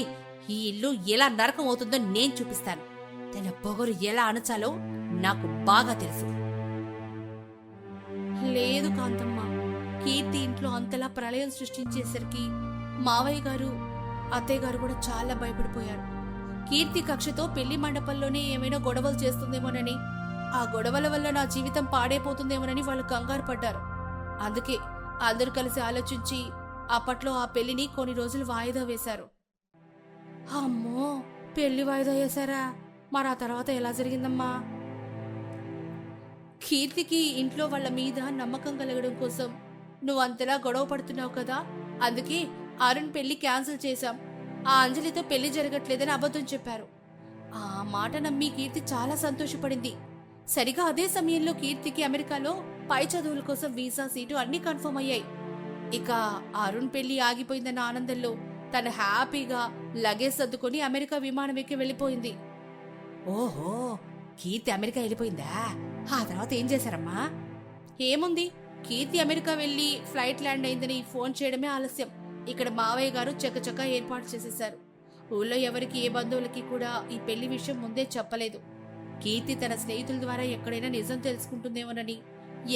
Speaker 1: ఈ ఇల్లు ఎలా నరకం అవుతుందో నేను చూపిస్తాను. తన పొగరు ఎలా అణచాలో నాకు బాగా తెలుసు. లేదు కాంతమ్మ, కీర్తి ఇంట్లో అంతలా ప్రళయం సృష్టించేసరికి మావయ్య గారు అత్తయ్య గారు కూడా చాలా భయపడిపోయారు. కీర్తి కక్షతో పెళ్లి మండపంలోనే ఏమైనా గొడవలు చేస్తుందేమోనని, ఆ గొడవల వల్ల నా జీవితం పాడైపోతుందేమోనని వాళ్ళు కంగారు పడ్డారు. అందుకే అందరూ కలిసి ఆలోచించి అప్పట్లో ఆ పెళ్లిని కొన్ని రోజులు వాయిదా వేశారు. అమ్మో, పెళ్లి వాయిదా వేశారా? మరి ఆ తర్వాత ఎలా జరిగిందమ్మా? కీర్తికి ఇంట్లో వాళ్ళ మీద నమ్మకం కలగడం కోసం నువ్వు అంతలా గొడవ పడుతున్నావు కదా, అందుకే అరుణ్ పెళ్లి క్యాన్సిల్ చేశాం. ఆ అంజలితో పెళ్లి జరగట్లేదని అబద్ధం చెప్పారు. ఆ మాట నమ్మి కీర్తి చాలా సంతోషపడింది. సరిగా అదే సమయంలో కీర్తికి అమెరికాలో పై చదువుల కోసం వీసా, సీటు అన్నీ కన్ఫర్మ్ అయ్యాయి. ఇక అరుణ్ పెళ్లి ఆగిపోయిందన్న ఆనందంలో తను హ్యాపీగా లగేజ్ సర్దుకొని అమెరికా విమానం ఎక్కి వెళ్ళిపోయింది. ఓహో, కీర్తి అమెరికా వెళ్ళిపోయిందా? ఆ తర్వాత ఏం చేశారమ్మా? ఏముంది, కీర్తి అమెరికా వెళ్లి ఫ్లైట్ ల్యాండ్ అయిందని ఫోన్ చేయడమే ఆలస్యం. ఇక్కడ మావయ్య గారు చకచకా ఏర్పాటు చేసేశారు. ఊళ్ళో ఎవరికి, ఏ బంధువులకి కూడా ఈ పెళ్లి విషయం ముందే చెప్పలేదు. కీర్తి తన స్నేహితుల ద్వారా ఎక్కడైనా నిజం తెలుసుకుంటుందేమోనని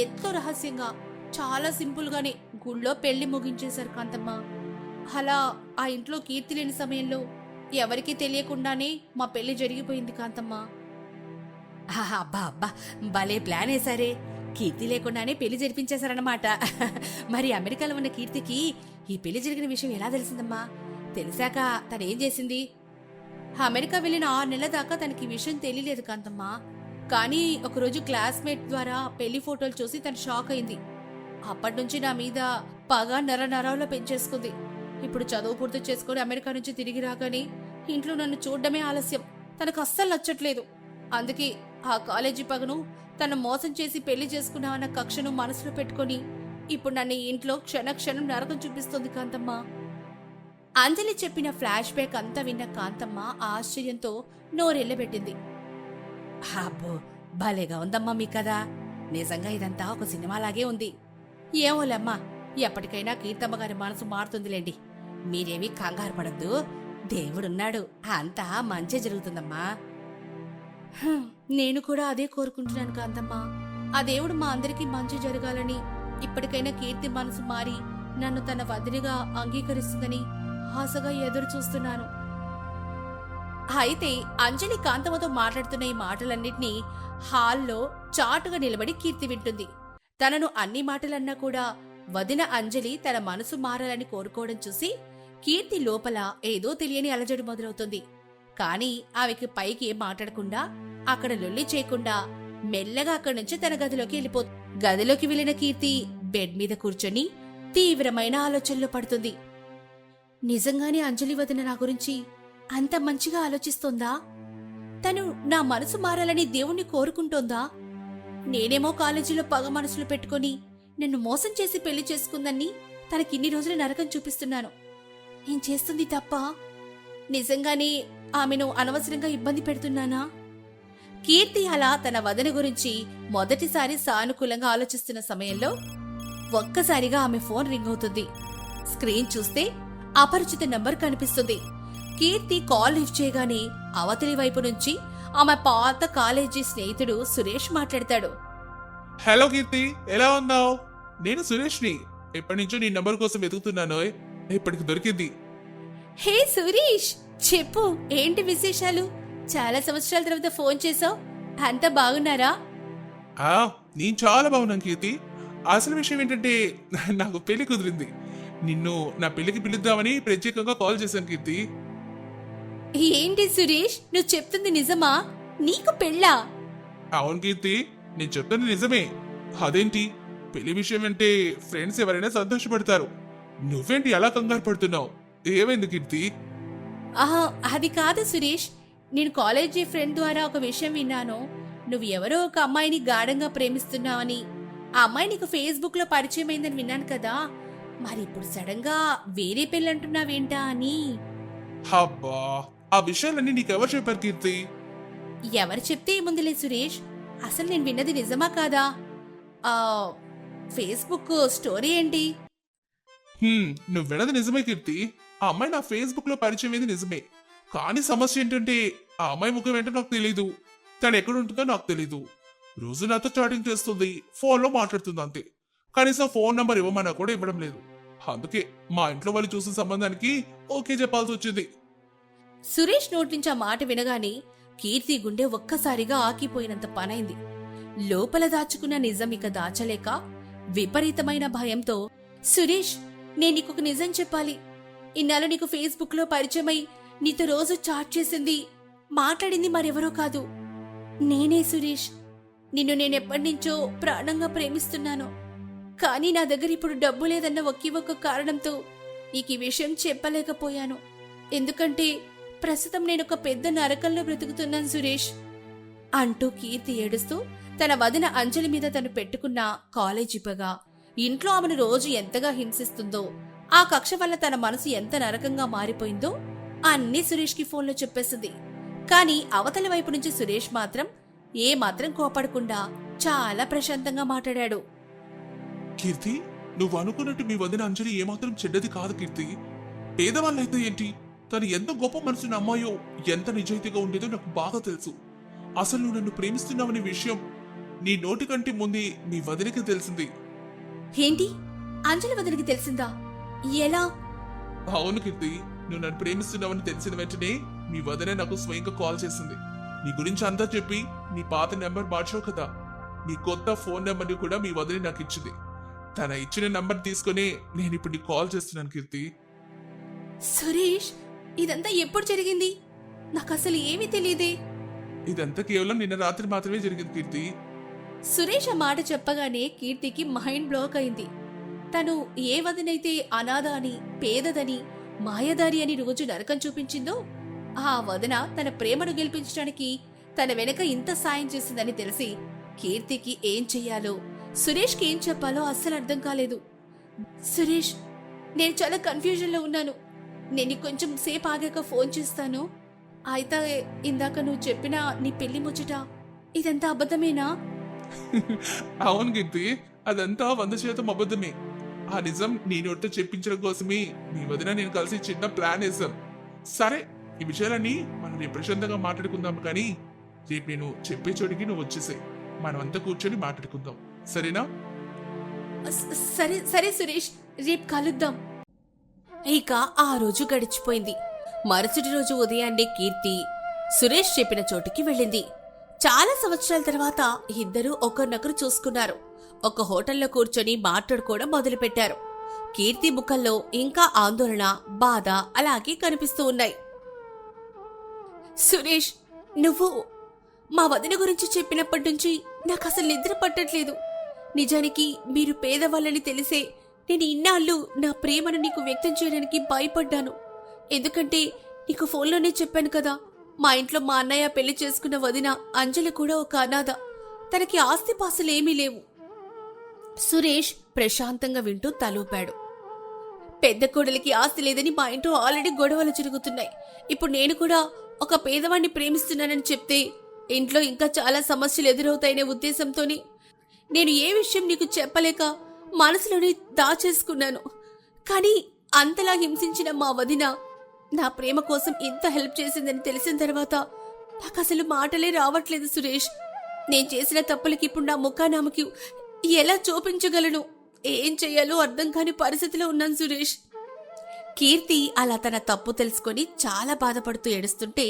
Speaker 1: ఎంతో రహస్యంగా, చాలా సింపుల్ గానే గుళ్ళో పెళ్లి ముగించేశారు కాంతమ్మ. అలా ఆ ఇంట్లో కీర్తి లేని సమయంలో ఎవరికీ తెలియకుండానే మా పెళ్లి జరిగిపోయింది కాంతమ్మ. అబ్బా అబ్బా, భలే ప్లాన్ వేసారే. కీర్తి లేకుండానే పెళ్లి జరిపించేశారన్నమాట. మరి అమెరికాలో ఉన్న కీర్తికి ఈ పెళ్లి జరిగిన విషయం ఎలా తెలిసిందమ్మా? తెలిసాక తనేం చేసింది? అమెరికా వెళ్ళిన 6 నెలల దాకా తనకి విషయం తెలియలేదు కాంతమ్మ. కానీ ఒకరోజు క్లాస్మేట్ ద్వారా పెళ్లి ఫోటోలు చూసి తను షాక్ అయింది. అప్పటినుంచి నా మీద పగ నరనరాల్లో పెంచేసుకుంది. ఇప్పుడు చదువు పూర్తి చేసుకుని అమెరికా నుంచి తిరిగి రాగానే ఇంట్లో నన్ను చూడడమే ఆలస్యం. తనకు అస్సలు నచ్చట్లేదు. అందుకే ఆ కాలేజీ పగను తను మోసం చేసి పెళ్లి చేసుకున్నామన్న కక్షను మనసులో పెట్టుకుని ఇప్పుడు నన్ను ఇంట్లో క్షణక్షణం నరకం చూపిస్తుంది కాంతమ్మ. అంజలి చెప్పిన ఫ్లాష్ బ్యాక్ అంతా విన్న కాంతమ్మ ఆశ్చర్యంతో నోరెళ్ళబెట్టింది. అబ్బో, భలేగా ఉందమ్మా మీ కదా. నిజంగా ఇదంతా ఒక సినిమాలాగే ఉంది. ఏమోలేమ్మా, ఎప్పటికైనా కీర్తమ్మ గారి మనసు మారుతుందిలేండి. మీరేమీ కంగారు పడద్దు. దేవుడున్నాడు, అంతా మంచి జరుగుతుందమ్మా. నేను కూడా అదే కోరుకుంటున్నాను కాంతమ్మ. ఆ దేవుడు మా అందరికీ మంచి జరగాలని, ఇప్పటికైనా కీర్తి మనసు మారి నన్ను తన వదిలిగా అంగీకరిస్తుందని ఆశగా ఎదురు చూస్తున్నాను. అయితే అంజలి కాంతమ్మతో మాట్లాడుతున్న ఈ మాటలన్నింటినీ హాల్లో చాటుగా నిలబడి కీర్తి వింటుంది. తనను అన్ని మాటలన్నా కూడా వదిన అంజలి తన మనసు మారాలని కోరుకోవడం చూసి కీర్తి లోపల ఏదో తెలియని అలజడి మొదలవుతుంది. కాని ఆమెకి పైకి ఏం మాట్లాడకుండా, అక్కడ లొల్లి చేయకుండా మెల్లగా అక్కడి నుంచి తన గదిలోకి వెళ్ళిపోతుంది. గదిలోకి వెళ్లిన కీర్తి బెడ్ మీద కూర్చొని తీవ్రమైన ఆలోచనలో పడుతుంది. నిజంగానే అంజలి వదిన నా గురించి అంత మంచిగా ఆలోచిస్తోందా? తను నా మనసు మారాలని దేవుణ్ణి కోరుకుంటోందా? నేనేమో కాలేజీలో పగ మనసులు పెట్టుకుని నన్ను మోసం చేసి పెళ్లి చేసుకుందని తనకిన్ని రోజులు నరకం చూపిస్తున్నాను. నేను చేస్తుంది తప్ప? నిజంగానే ఆమెను అనవసరంగా ఇబ్బంది పెడుతున్నానా? కీర్తి అలా తన వదిన గురించి మొదటిసారి సానుకూలంగా ఆలోచిస్తున్న సమయంలో ఒక్కసారిగా ఆమె ఫోన్ రింగ్ అవుతుంది. స్క్రీన్ చూస్తే అపరిచిత నంబర్ కనిపిస్తుంది. కీర్తి కాల్ లిఫ్ట్ చేయగానే అవతలి వైపు నుంచి ఆమె పాత కాలేజీ స్నేహితుడు సురేష్ మాట్లాడతాడు.
Speaker 2: హలో కీర్తి, ఎలా ఉన్నావు? నేను సురేష్ని. ఎప్పటి నుంచో నీ నంబర్ కోసం వెతుకుతున్నాను. ఇప్పటికి దొరికింది.
Speaker 1: హే సురేష్, చెప్పు, ఏంటి విశేషాలు? చాలా సంవత్సరాల తర్వాత ఫోన్ చేసావు. అంతా బాగున్నారా?
Speaker 2: నేను చాలా బాగున్నాను కీర్తి. అసలు విషయం ఏంటంటే నాకు పెళ్లి కుదిరింది. నిన్ను నా పెళ్లికి పిలుద్దామని ప్రత్యేకంగా కాల్ చేశాను కీర్తి.
Speaker 1: ఏంటి సురేష్, నువ్వు చెప్తుంది నిజమా? నీకు పెళ్ళా?
Speaker 2: అవును కీర్తి, నేను చెప్తుంది నిజమే. అదేంటి, పెళ్లి విషయం అంటే ఫ్రెండ్స్ ఎవరైనా సంతోషపడతారు. నువ్వేంటి అలా కంగారు పడుతున్నావు? ఏమైంది కీర్తి?
Speaker 1: అది కాదు సురేష్, నేను కాలేజీ ఫ్రెండ్ ద్వారా ఒక విషయం విన్నాను. నువ్వు ఎవరో ఒక అమ్మాయిని గాఢంగా ప్రేమిస్తున్నావని. ఆ అమ్మాయి నీకు ఫేస్బుక్ లో పరిచయం అయిందని విన్నాను కదా. మరి ఇప్పుడు సడన్ గా వేరే పెళ్ళంటున్నావేంటా అని.
Speaker 2: అబ్బా, ఆ విషయాలన్నీ నీకెవరు చెప్పారు కీర్తి?
Speaker 1: ఎవరు చెప్తే ఏముందిలే సురేష్, అసలు నేను విన్నది నిజమా కాదా? ఫేస్బుక్ స్టోరీ ఏంటి?
Speaker 2: నువ్వు విన్నది నిజమే కీర్తి. ఆ అమ్మాయి నా ఫేస్బుక్ లో పరిచయం అయింది నిజమే. కానీ సమస్య ఏంటంటే ఆ అమ్మాయి ముఖం ఏంటో నాకు తెలీదు. తను ఎక్కడ ఉంటుందో నాకు తెలీదు. రోజు నాతో చాటింగ్ చేస్తుంది, ఫోన్ లో మాట్లాడుతుంది అంతే. కనీసం ఫోన్ నంబర్ ఇవ్వమన్నా కూడా ఇవ్వడం లేదు. అందుకే మా ఇంట్లో వాళ్ళు చూసిన సంబంధానికి ఓకే చెప్పాల్సి వచ్చింది.
Speaker 1: సురేష్ నోటి నుంచి ఆ మాట వినగానే కీర్తి గుండె ఒక్కసారిగా ఆకిపోయినంత పనైంది. లోపల దాచుకున్న నిజం ఇక దాచలేక విపరీతమైన భయంతో, సురేష్, నేను నీకొక నిజం చెప్పాలి. ఇన్నాళ్ళు నీకు ఫేస్బుక్ లో పరిచయమై నీతో రోజు చాట్ చేసింది, మాట్లాడింది మరెవరో కాదు, నేనే సురేష్. నిన్ను నేనెప్పటినుంచో ప్రాణంగా ప్రేమిస్తున్నాను. కానీ నా దగ్గర ఇప్పుడు డబ్బు లేదన్న ఒకే ఒక్క కారణంతో నీకు ఈ విషయం చెప్పలేకపోయాను. ఎందుకంటే ప్రస్తుతం నేనొక పెద్ద నరకంలో బ్రతుకుతున్నాను సురేష్ అంటూ కీర్తి ఏడుస్తూ తన వదిన అంజలి మీద తను పెట్టుకున్న కాలేజీ పగ, ఇంట్లో ఆమెను రోజు ఎంతగా హింసిస్తుందో, ఆ కక్ష వల్ల తన మనసు ఎంత నరకంగా మారిపోయిందో అన్నీ సురేష్కి ఫోన్లో చెప్పేసింది. కానీ అవతలి వైపు నుంచి సురేష్ మాత్రం ఏమాత్రం కోపడకుండా చాలా ప్రశాంతంగా మాట్లాడాడు.
Speaker 2: కీర్తి, నువ్వు అనుకున్నట్టు మీ వదిన అంజలి ఏమాత్రం చెడ్డది కాదు కీర్తి. పేదవాళ్ళైతే ఏంటి, తను ఎంత గొప్ప మనసున్న అమ్మాయో, ఎంత నిజాయితీగా ఉండేదో నాకు బాగా తెలుసు. అసలు నువ్వు నన్ను ప్రేమిస్తున్నావనే విషయం నీ నోటి కంటే ముందే మీ వదినకి తెలిసింది.
Speaker 1: ఏంటి, అంజలి వదినకి తెలిసిందా? ఎలా?
Speaker 2: అవును కీర్తి, నువ్వు నన్ను ప్రేమిస్తున్నావని తెలిసిన వెంటనే మీ వదిన నాకు స్వయంగా కాల్ చేసింది. నీ గురించి అంతా చెప్పి నీ పాత నెంబర్ మార్చావు కదా, నీ కొత్త ఫోన్ నెంబర్ని కూడా మీ వదిన నాకు ఇచ్చింది. తన ఇచ్చిన నంబర్ తీసుకుని నేను ఇప్పుడు నీకు కాల్ చేస్తున్నాను కీర్తి.
Speaker 1: సురేష్, ఇదంతా ఎప్పుడు జరిగింది? నాకు అసలు ఏమీ తెలియదే.
Speaker 2: ఇదంతా కేవలం నిన్న రాత్రి మాత్రమే జరిగింది కీర్తి.
Speaker 1: సురేష్ ఆ మాట చెప్పగానే కీర్తికి మైండ్ బ్లాక్ అయింది. తను ఏ వదినైతే అనాథ అని, పేదదని, మాయదారి అని రోజు నరకం చూపించిందో, ఆ వదిన తన ప్రేమను గెలిపించడానికి తన వెనక ఇంత సాయం చేసిందని తెలిసి కీర్తికి ఏం చెయ్యాలో, సురేష్కి ఏం చెప్పాలో అస్సలు అర్థం కాలేదు. సురేష్, నేను చాలా కన్ఫ్యూజన్ లో ఉన్నాను. నేను కొంచెం సేపు ఆగాక ఫోన్ చేస్తాను. అయితే ఇందాక నువ్వు చెప్పిన నీ పెళ్లి ముచ్చట ఇదంతా అబద్ధమేనా?
Speaker 2: అవును కీర్తి, అదంతా 100% అబద్ధమే. ఆ నిజం నీ నోటితో చెప్పించడం కోసమే మీ వదిన నేను కలిసి చిన్న ప్లాన్ వేశాం. సరే, ఈ విషయాలన్నీ మనం రేపు ప్రశాంతంగా మాట్లాడుకుందాం. కానీ రేపు నేను చెప్పే చోటికి నువ్వు వచ్చేసాయి, మనమంతా కూర్చొని మాట్లాడుకుందాం, సరేనా?
Speaker 1: సరే సరే సురేష్, రేపు కలుద్దాం. ఇక ఆ రోజు గడిచిపోయింది. మరుసటి రోజు ఉదయాన్నే కీర్తి సురేష్ చెప్పిన చోటుకి వెళ్ళింది. చాలా సంవత్సరాల తర్వాత ఇద్దరూ ఒకరినొకరు చూసుకున్నారు. ఒక హోటల్లో కూర్చొని మాట్లాడుకోవడం మొదలుపెట్టారు. కీర్తి ముఖంలో ఇంకా ఆందోళన, బాధ అలాగే కనిపిస్తూ ఉన్నాయి. సురేష్, నువ్వు మా వదిన గురించి చెప్పినప్పటి నుంచి నాకు అసలు నిద్ర పట్టట్లేదు. నిజానికి మీరు పేదవాళ్ళని తెలిసే నేను ఇన్నాళ్ళు నా ప్రేమను నీకు వ్యక్తం చేయడానికి భయపడ్డాను. ఎందుకంటే నీకు ఫోన్లోనే చెప్పాను కదా, మా ఇంట్లో మా అన్నయ్య పెళ్లి చేసుకున్న వదిన అంజలి కూడా ఒక అనాథ, తనకి ఆస్తిపాస్తులేమీ లేవు. సురేష్ ప్రశాంతంగా వింటూ తలూపాడు. పెద్ద కోడలికి ఆస్తి లేదని మా ఇంట్లో ఆల్రెడీ గొడవలు జరుగుతున్నాయి. ఇప్పుడు నేను కూడా ఒక పేదవాడిని ప్రేమిస్తున్నానని చెప్తే ఇంట్లో ఇంకా చాలా సమస్యలు ఎదురవుతాయనే ఉద్దేశంతోనే నేను ఏ విషయం నీకు చెప్పలేక మనసులోనే దాచేసుకున్నాను. కానీ అంతలా హింసించిన మా వదిన నా ప్రేమ కోసం ఇంత హెల్ప్ చేసిందని తెలిసిన తర్వాత నాకు అసలు మాటలే రావట్లేదు సురేష్. నేను చేసిన తప్పులకి ఇప్పుడు నా ముఖానామకి ఎలా చూపించగలను? ఏం చెయ్యాలో అర్థం కాని పరిస్థితిలో ఉన్నాను సురేష్. కీర్తి అలా తన తప్పు తెలుసుకొని చాలా బాధపడుతూ ఏడుస్తుంటే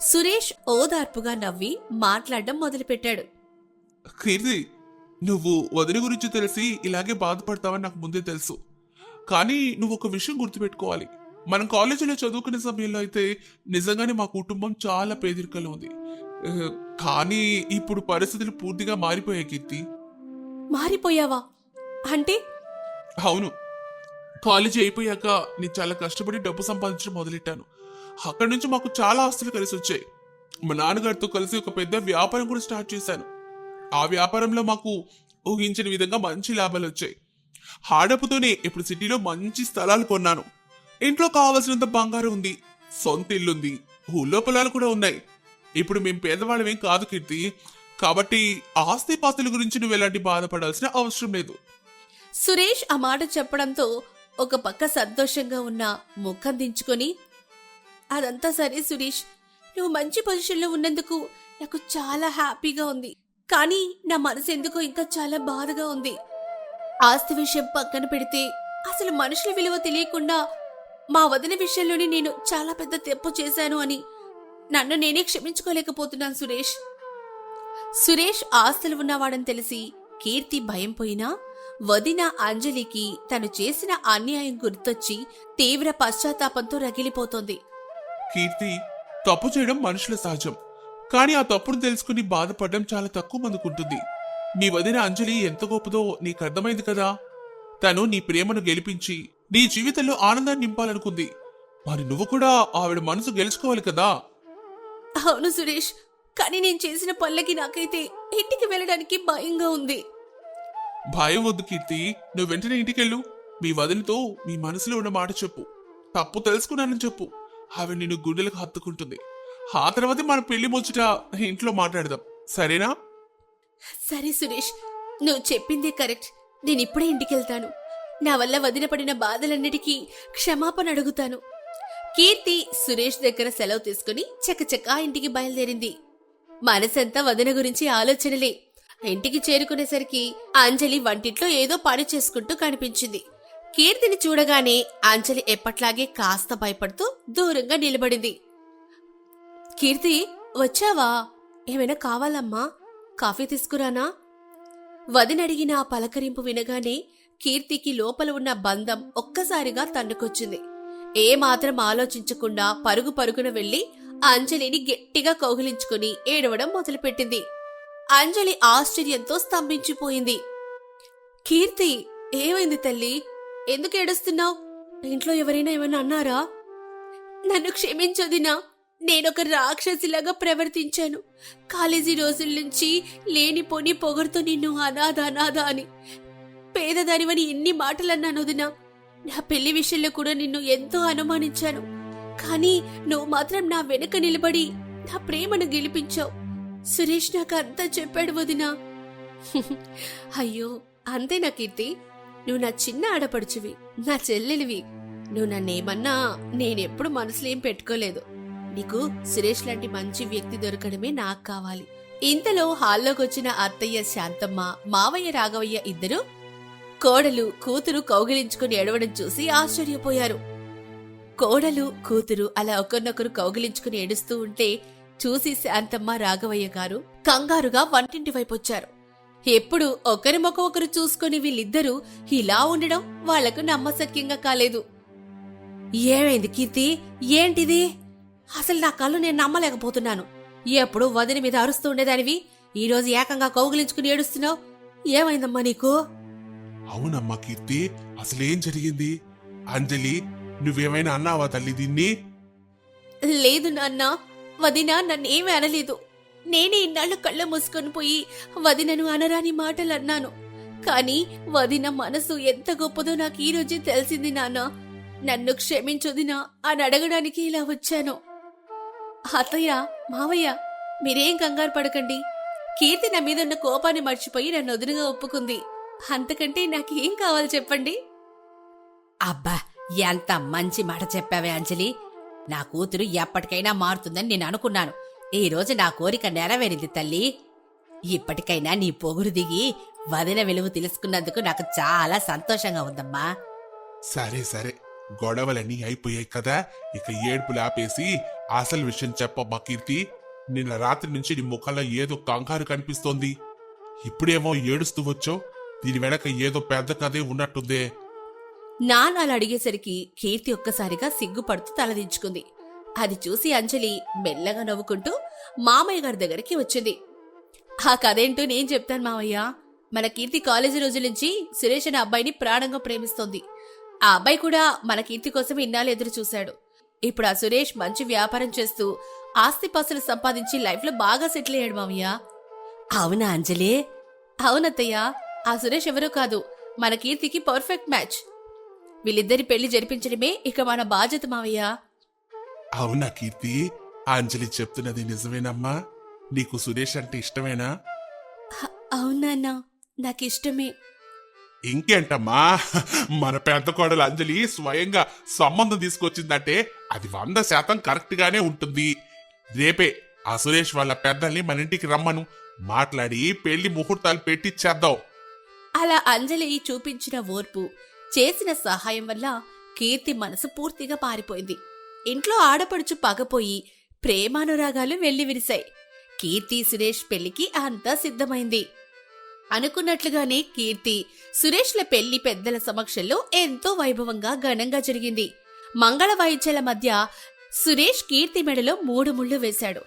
Speaker 1: సురేష్ ఓదార్పుగా నవ్వి మాట్లాడడం మొదలుపెట్టాడు.
Speaker 2: కీర్తి, నువ్వు వదిన గురించి తెలిసి ఇలాగే బాధపడతావని నాకు ముందే తెలుసు. కానీ నువ్వు ఒక విషయం గుర్తుపెట్టుకోవాలి. మనం కాలేజీలో చదువుకునే సమయంలో అయితే నిజంగానే మా కుటుంబం చాలా పేదరికలో ఉంది. కానీ ఇప్పుడు పరిస్థితులు పూర్తిగా మారిపోయాయి కీర్తి.
Speaker 1: మారిపోయావా అంటే?
Speaker 2: అవును, కాలేజీ అయిపోయాక నేను చాలా కష్టపడి డబ్బు సంపాదించడం మొదలెట్టాను. అక్కడి నుంచి మాకు చాలా ఆస్తులు కలిసి వచ్చాయి. మా నాన్నగారితో కలిసి ఒక పెద్ద వ్యాపారం కూడా స్టార్ట్ చేశాను. ఆ వ్యాపారంలో మాకు ఊహించిన విధంగా మంచి లాభాలు వచ్చాయి. ఆ డబ్బుతోనే ఇప్పుడు సిటీలో మంచి స్థలాలు కొన్నాను. ఇంట్లో కావాల్సినంత బంగారం ఉంది, సొంత ఇల్లుంది, ఊళ్ళో పొలాలు కూడా ఉన్నాయి. ఇప్పుడు మేము పేదవాళ్ళమేం కాదు కీర్తి. కాబట్టి ఆస్తి పాస్తుల గురించి నువ్వు ఎలాంటి బాధపడాల్సిన అవసరం లేదు.
Speaker 1: సురేష్ ఆ మాట చెప్పడంతో ఒక పక్క సంతోషంగా ఉన్న ముఖం దించుకొని, అదంతా సరే సురేష్, నువ్వు మంచి పొజిషన్లో ఉన్నందుకు నాకు చాలా హ్యాపీగా ఉంది. కానీ నా మనసు ఎందుకో ఇంకా చాలా బాధగా ఉంది. ఆస్తి విషయం పక్కన పెడితే అసలు మనుషుల విలువ తెలియకుండా మా వదిన విషయంలోనే నేను చాలా పెద్ద తప్పు చేశాను అని నన్ను నేనే క్షమించుకోలేకపోతున్నాను సురేష్. సురేష్ ఆస్తులు ఉన్నవాడని తెలిసి కీర్తి భయం పోయినా వదిన అంజలికి తను చేసిన అన్యాయం గుర్తొచ్చి తీవ్ర పశ్చాత్తాపంతో రగిలిపోతోంది.
Speaker 2: కీర్తి, తప్పు చేయడం మనుషుల సహజం, కానీ ఆ తప్పును తెలుసుకుని బాధపడడం చాలా తక్కువ మందికుంటుంది. నీ వదిన అంజలి ఎంత గొప్పదో నీకు అర్థమైంది కదా. తను నీ ప్రేమను గెలిపించి నీ జీవితంలో ఆనందాన్ని నింపాలనుకుంది. మరి నువ్వు కూడా ఆవిడ మనసు గెలుచుకోవాలి కదా.
Speaker 1: అవును సురేష్, కానీ నేను చేసిన పనులకి నాకైతే ఇంటికి వెళ్ళడానికి భయంగా ఉంది.
Speaker 2: భయం వద్దు కీర్తి, నువ్వు వెంటనే ఇంటికెళ్ళు. మీ వదినతో మీ మనసులో ఉన్న మాట చెప్పు. తప్పు తెలుసుకున్నానని చెప్పు. ఆవిడ నిన్ను గుండెలకు హత్తుకుంటుంది. ఆ తర్వాతే మన పెళ్లి ముచ్చట ఇంట్లో మాట్లాడదాం, సరేనా?
Speaker 1: సరే సురేష్, నువ్వు చెప్పిందే కరెక్ట్. నేనిప్పుడే ఇంటికెళ్తాను. నా వల్ల వదిన పడిన బాధలన్నిటికీ క్షమాపణ అడుగుతాను. కీర్తి సురేష్ దగ్గర సెలవు తీసుకుని చకచకా ఇంటికి బయలుదేరింది. మనసంతా వదిన గురించి ఆలోచనలే. ఇంటికి చేరుకునేసరికి అంజలి వంటింట్లో ఏదో పని చేసుకుంటూ కనిపించింది. కీర్తిని చూడగానే అంజలి ఎప్పట్లాగే కాస్త భయపడుతూ దూరంగా నిలబడింది. కీర్తి, వచ్చావా? ఏమైనా కావాలమ్మా? కాఫీ తీసుకురానా? వదినడిగిన ఆ పలకరింపు వినగానే కీర్తికి లోపల ఉన్న బంధం ఒక్కసారిగా తన్నుకొచ్చింది. ఏమాత్రం ఆలోచించకుండా పరుగు పరుగున వెళ్లి అంజలిని గట్టిగా కౌగిలించుకుని ఏడవడం మొదలుపెట్టింది. అంజలి ఆశ్చర్యంతో స్తంభించిపోయింది. కీర్తి, ఏమైంది తల్లి? ఎందుకు ఏడుస్తున్నావు? ఇంట్లో ఎవరైనా ఏమైనా అన్నారా? నన్ను క్షమించొదినా, నేనొక రాక్షసిలాగా ప్రవర్తించాను. కాలేజీ రోజుల నుంచి లేనిపోని పొగరుతో నిన్ను అనాథ అనాథ అని పేదదానివని ఎన్ని మాటలన్నాను వదినా. నా పెళ్లి విషయంలో కూడా నిన్ను ఎంతో అనుమానించాను. కానీ నువ్వు మాత్రం నా వెనుక నిలబడి నా ప్రేమను గెలిపించావు. సురేష్ నాకు అంతా చెప్పాడు వదినా. అయ్యో, అంతేనా కీర్తి? నువ్వు నా చిన్న ఆడపడుచువి, నా చెల్లెలివి. నువ్వు నన్నేమన్నా నేనెప్పుడు మనసులో ఏం పెట్టుకోలేదు. నీకు సురేష్ లాంటి మంచి వ్యక్తి దొరకడమే నాకు కావాలి. ఇంతలో హాల్లోకొచ్చిన అత్తయ్య శాంతమ్మ, మావయ్య రాఘవయ్య ఇద్దరు కోడలు కూతురు కౌగిలించుకుని ఏడవడం చూసి ఆశ్చర్యపోయారు. కోడలు కూతురు అలా ఒకరినొకరు కౌగిలించుకుని ఏడుస్తూ ఉంటే చూసి శాంతమ్మ రాఘవయ్య గారు కంగారుగా వంటింటి వైపొచ్చారు. ఎప్పుడు ఒకరి ముఖం ఒకరు చూసుకుని వీళ్ళిద్దరూ ఇలా ఉండడం వాళ్లకు నమ్మశక్యంగా కాలేదు. ఏమైంది కీర్తి? ఏంటిది? అసలు నా కళ్ళు నేను నమ్మలేకపోతున్నాను. ఎప్పుడు వదిన మీద అరుస్తూ ఉండేదానివి, ఈరోజు ఏకంగా కౌగిలించుకుని ఏడుస్తున్నావు. ఏమైందమ్మా నీకు?
Speaker 2: అవునమ్మా కీర్తి, అసలేం జరిగింది? అంజలి, నువ్వేమైనా అన్నావా తల్లి దీన్ని?
Speaker 1: లేదు నాన్న, వదిన నన్నేమీ అనలేదు. నేనే ఇన్నాళ్ళు కళ్ళ మూసుకొని పోయి వదినను అనరాని మాటలు అన్నాను. కాని వదిన మనసు ఎంత గొప్పదో నాకు ఈ రోజే తెలిసింది నాన్న. నన్ను క్షమించొదినా అని అడగడానికి ఇలా వచ్చాను. అత్తయ్య, మావయ్య, మీరేం కంగారు పడకండి. కీర్తి నా మీద ఉన్న కోపాన్ని మర్చిపోయి నన్ను వదినగా ఒప్పుకుంది. అంతకంటే నాకేం కావాలి చెప్పండి?
Speaker 3: అబ్బా, ఎంత మంచి మాట చెప్పావే అంజలి. నా కూతురు ఎప్పటికైనా మారుతుందని నేను అనుకున్నాను. ఈ రోజు నా కోరిక నెరవేరింది తల్లి. ఇప్పటికైనా నీ పొగురు దిగి వదిన విలువ తెలుసుకున్నందుకు నాకు చాలా సంతోషంగా ఉందమ్మా.
Speaker 2: సరే సరే, గొడవలన్నీ అయిపోయాయి కదా, ఇక ఏడుపులు ఆపేసి అసలు విషయం చెప్పమ్మా కీర్తి. నిన్న రాత్రి నుంచి నీ ముఖంలో ఏదో కంగారు కనిపిస్తోంది. ఇప్పుడేమో ఏడుస్తూ వచ్చావు. దీని వెనక ఏదో పెద్ద కథే ఉన్నట్టుందే.
Speaker 1: నాన్న అలా అడిగేసరికి కీర్తి ఒక్కసారిగా సిగ్గుపడుతూ తలదించుకుంది. అది చూసి అంజలి మెల్లగా నవ్వుకుంటూ మామయ్య గారి దగ్గరికి వచ్చింది. ఆ కథేంటో నేను చెప్తాను మావయ్య. మన కీర్తి కాలేజీ రోజుల నుంచి సురేష్ అనే అబ్బాయిని ప్రాణంగా ప్రేమిస్తోంది. ఆ అబ్బాయి కూడా మన కీర్తి కోసం ఇన్నాళ్ళు ఎదురు చూశాడు. ఇప్పుడు ఆ సురేష్ మంచి వ్యాపారం చేస్తూ ఆస్తిపాస్తులు సంపాదించి లైఫ్ లో బాగా సెటిల్ అయ్యాడు మావయ్య.
Speaker 3: అవునా అంజలి?
Speaker 1: అవునత్తయ్య, ఆ సురేష్ ఎవరో కాదు, మన కీర్తికి పర్ఫెక్ట్ మ్యాచ్. వీళ్ళిద్దరి పెళ్లి జరిపించడమే ఇక మన బాధ్యత మావయ్య.
Speaker 2: అవునా కీర్తి? అంజలి చెప్తున్నది నిజమేనమ్మా? నీకు సురేష్ అంటే ఇష్టమేనా?
Speaker 1: అవునా, నాకిష్టమే.
Speaker 2: ఇంకేంటమ్మా, మన పెద్ద కోడలు అంజలి స్వయంగా సంబంధం తీసుకొచ్చిందంటే అది 100% కరెక్ట్ గానే ఉంటుంది. రేపే ఆ సురేష్ వాళ్ళ పెద్దల్ని మన ఇంటికి రమ్మను, మాట్లాడి పెళ్లి ముహూర్తాలు పెట్టిచ్చేద్దాం.
Speaker 1: అలా అంజలి చూపించిన ఓర్పు, చేసిన సహాయం వల్ల కీర్తి మనసు పూర్తిగా పారిపోయింది. ఇంట్లో ఆడపడుచు పగపోయి ప్రేమానురాగాలు వెల్లివిరిశాయి. కీర్తి సురేష్ పెళ్లికి అంతా సిద్ధమైంది. అనుకున్నట్లుగానే కీర్తి సురేష్ల పెళ్లి పెద్దల సమక్షంలో ఎంతో వైభవంగా ఘనంగా జరిగింది. మంగళ వాయిద్యాల మధ్య సురేష్ కీర్తి మెడలో 3 ముళ్ళు వేశాడు.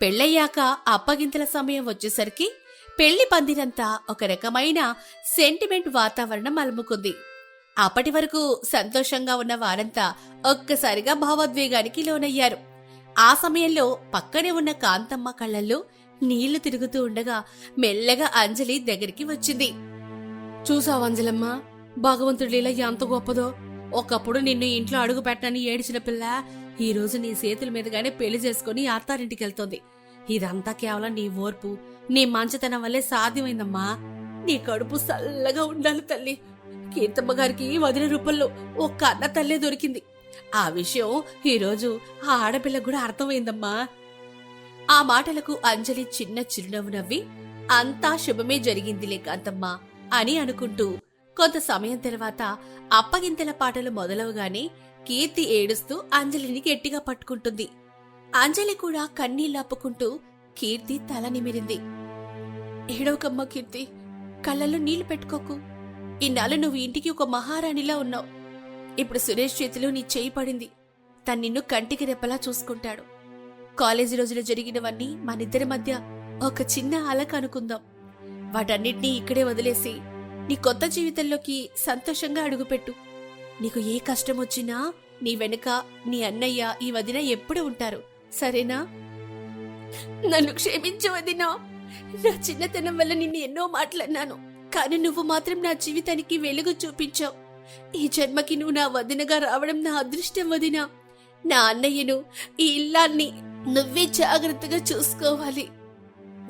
Speaker 1: పెళ్లయ్యాక అప్పగింతల సమయం వచ్చేసరికి పెళ్లి పందిరంతా ఒక రకమైన సెంటిమెంట్ వాతావరణం అలుముకుంది. అప్పటి వరకు సంతోషంగా ఉన్న వారంతా ఒక్కసారిగా భావోద్వేగానికి లోనయ్యారు. ఆ సమయంలో పక్కనే ఉన్న కాంతమ్మ కళ్ళల్లో నీళ్లు తిరుగుతూ ఉండగా మెల్లగా అంజలి దగ్గరికి వచ్చింది. చూసావు అంజలమ్మ, భగవంతుడిలా ఎంత గొప్పదో. ఒకప్పుడు నిన్ను ఇంట్లో అడుగు పెట్టనని ఏడిచిన పిల్ల ఈ రోజు నీ చేతుల మీదుగానే పెళ్లి చేసుకుని అత్తారింటికి వెళ్తోంది. ఇదంతా కేవలం నీ ఓర్పు, నీ మంచితనం వల్లే సాధ్యమైందమ్మా. నీ కడుపు చల్లగా ఉండాలి తల్లి. కీర్తమ్మ గారికి వదిన రూపంలో ఒక్క అన్న తల్లే దొరికింది. ఆ విషయం ఈరోజు ఆ ఆడపిల్లకు కూడా అర్థమైందమ్మా. ఆ మాటలకు అంజలి చిన్న చిరునవ్వు నవ్వి, అంతా శుభమే జరిగిందిలే కాంతమ్మా అని అనుకుంటూ కొంత సమయం తర్వాత అప్పగింతల పాటలు మొదలవగానే కీర్తి ఏడుస్తూ అంజలిని గట్టిగా పట్టుకుంటుంది. అంజలి కూడా కన్నీళ్లాపుకుంటూ కీర్తి తల నిమిరింది. ఏడవకమ్మా కీర్తి, కళ్ళల్లో నీళ్లు పెట్టుకోకు. ఇన్నాళ్ళు నువ్వు ఇంటికి ఒక మహారాణిలా ఉన్నావు. ఇప్పుడు సురేష్ చేతిలో నీ చేయి పడింది. తను నిన్ను కంటికి రెప్పలా చూసుకుంటాడు. కాలేజీ రోజులు జరిగినవన్నీ మనిద్దరి మధ్య ఒక చిన్న అలక అనుకుందాం. వాటన్నిటినీ ఇక్కడే వదిలేసి నీ కొత్త జీవితంలోకి సంతోషంగా అడుగుపెట్టు. నీకు ఏ కష్టం వచ్చినా నీ వెనుక నీ అన్నయ్య, ఈ వదిన ఎప్పుడు ఉంటారు, సరేనా? నన్ను క్షమించు వదినా. నా చిన్నతనం వల్ల నిన్ను ఎన్నో మాట్లాడినాను, కానీ నువ్వు మాత్రం నా జీవితానికి వెలుగు చూపించావు. ఈ జన్మకి నువ్వు నా వదినగా రావడం నా అదృష్టం వదినా. నా అన్నయ్యను, ఈ ఇల్లాన్ని నువ్వే జాగ్రత్తగా చూసుకోవాలి.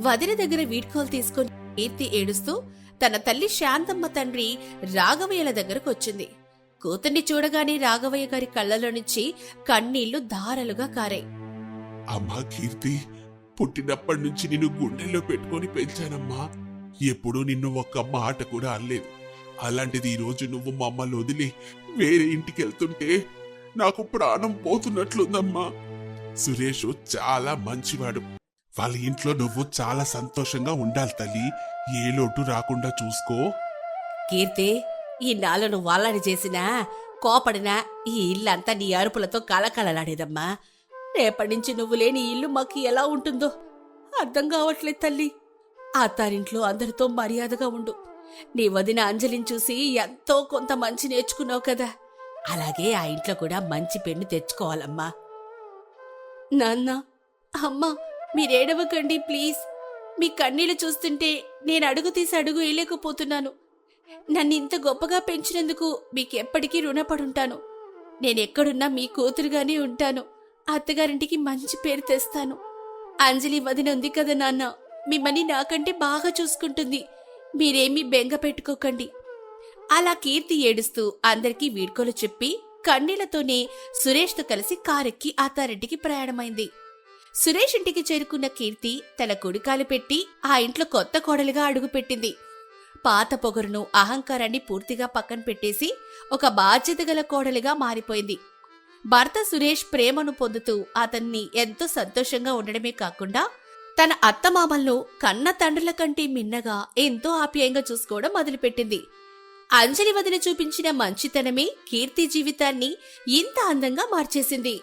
Speaker 1: వదిన దగ్గర వీడ్కోలు తీసుకుని కీర్తి ఏడుస్తూ తన తల్లి శాంతమ్మ తండ్రి రాఘవయ్యల దగ్గరకు వచ్చింది. కూతుర్ని చూడగానే రాఘవయ్య గారి కళ్ళలో నుంచి కన్నీళ్లు ధారలుగా కారాయి.
Speaker 2: అమ్మా కీర్తి, పుట్టినప్పటి నుంచి నిన్ను గుండెల్లో పెట్టుకొని పెంచానమ్మా. ఎప్పుడూ నిన్ను ఒక్క మాట కూడా అనలేదు. అలాంటిది ఈ రోజు నువ్వు మమ్మల్ని వదిలి వేరే ఇంటికి వెళ్తుంటే నాకు ప్రాణం పోతున్నట్లుందమ్మా. సురేష్ చాలా మంచివాడు. వాళ్ళ ఇంట్లో నువ్వు చాలా సంతోషంగా ఉండాలి తల్లి. ఏ లోటు రాకుండా చూసుకో.
Speaker 3: కీర్తి, ఈ నాలో నువ్వు అల్లరి చేసినా కోపడినా ఈ ఇల్లంతా నీ అరుపులతో కళకళలాడేదమ్మా. రేపటి నుంచి నువ్వు లేని ఇల్లు మాకు ఎలా ఉంటుందో అర్థం కావట్లేదు తల్లి. అత్తారింట్లో అందరితో మర్యాదగా ఉండు. నీ వదిన అంజలిని చూసి ఎంతో కొంత మంచి నేర్చుకున్నావు కదా, అలాగే ఆ ఇంట్లో కూడా మంచి పెన్ను తెచ్చుకోవాలమ్మా.
Speaker 1: నాన్న, అమ్మా, మీరేడవకండి ప్లీజ్. మీ కన్నీళ్లు చూస్తుంటే నేను అడుగు తీసి అడుగు వేయలేకపోతున్నాను. నన్ను ఇంత గొప్పగా పెంచినందుకు మీకెప్పటికీ రుణపడుంటాను. నేనెక్కడున్నా మీ కూతురుగానే ఉంటాను. అత్తగారింటికి మంచి పేరు తెస్తాను. అంజలి వదిన ఉంది కదా నాన్న, మిమ్మల్ని నాకంటే బాగా చూసుకుంటుంది. మీరేమీ బెంగ పెట్టుకోకండి. అలా కీర్తి ఏడుస్తూ అందరికీ వీడ్కోలు చెప్పి కన్నీళ్లతోనే సురేష్తో కలిసి కారెక్కి అత్తారింటికి ప్రయాణమైంది. సురేష్ ఇంటికి చేరుకున్న కీర్తి తన కుడికాలు పెట్టి ఆ ఇంట్లో కొత్త కోడలిగా అడుగుపెట్టింది. పాత పొగరును, అహంకారాన్ని పూర్తిగా పక్కన పెట్టేసి ఒక బాధ్యత గల కోడలిగా మారిపోయింది. భర్త సురేష్ ప్రేమను పొందుతూ అతన్ని ఎంతో సంతోషంగా ఉండడమే కాకుండా తన అత్తమామలను కన్న తండ్రుల కంటే మిన్నగా ఎంతో ఆప్యాయంగా చూసుకోవడం మొదలుపెట్టింది. అంజలి వదిన చూపించిన మంచితనమే కీర్తి జీవితాన్ని ఇంత అందంగా మార్చేసింది.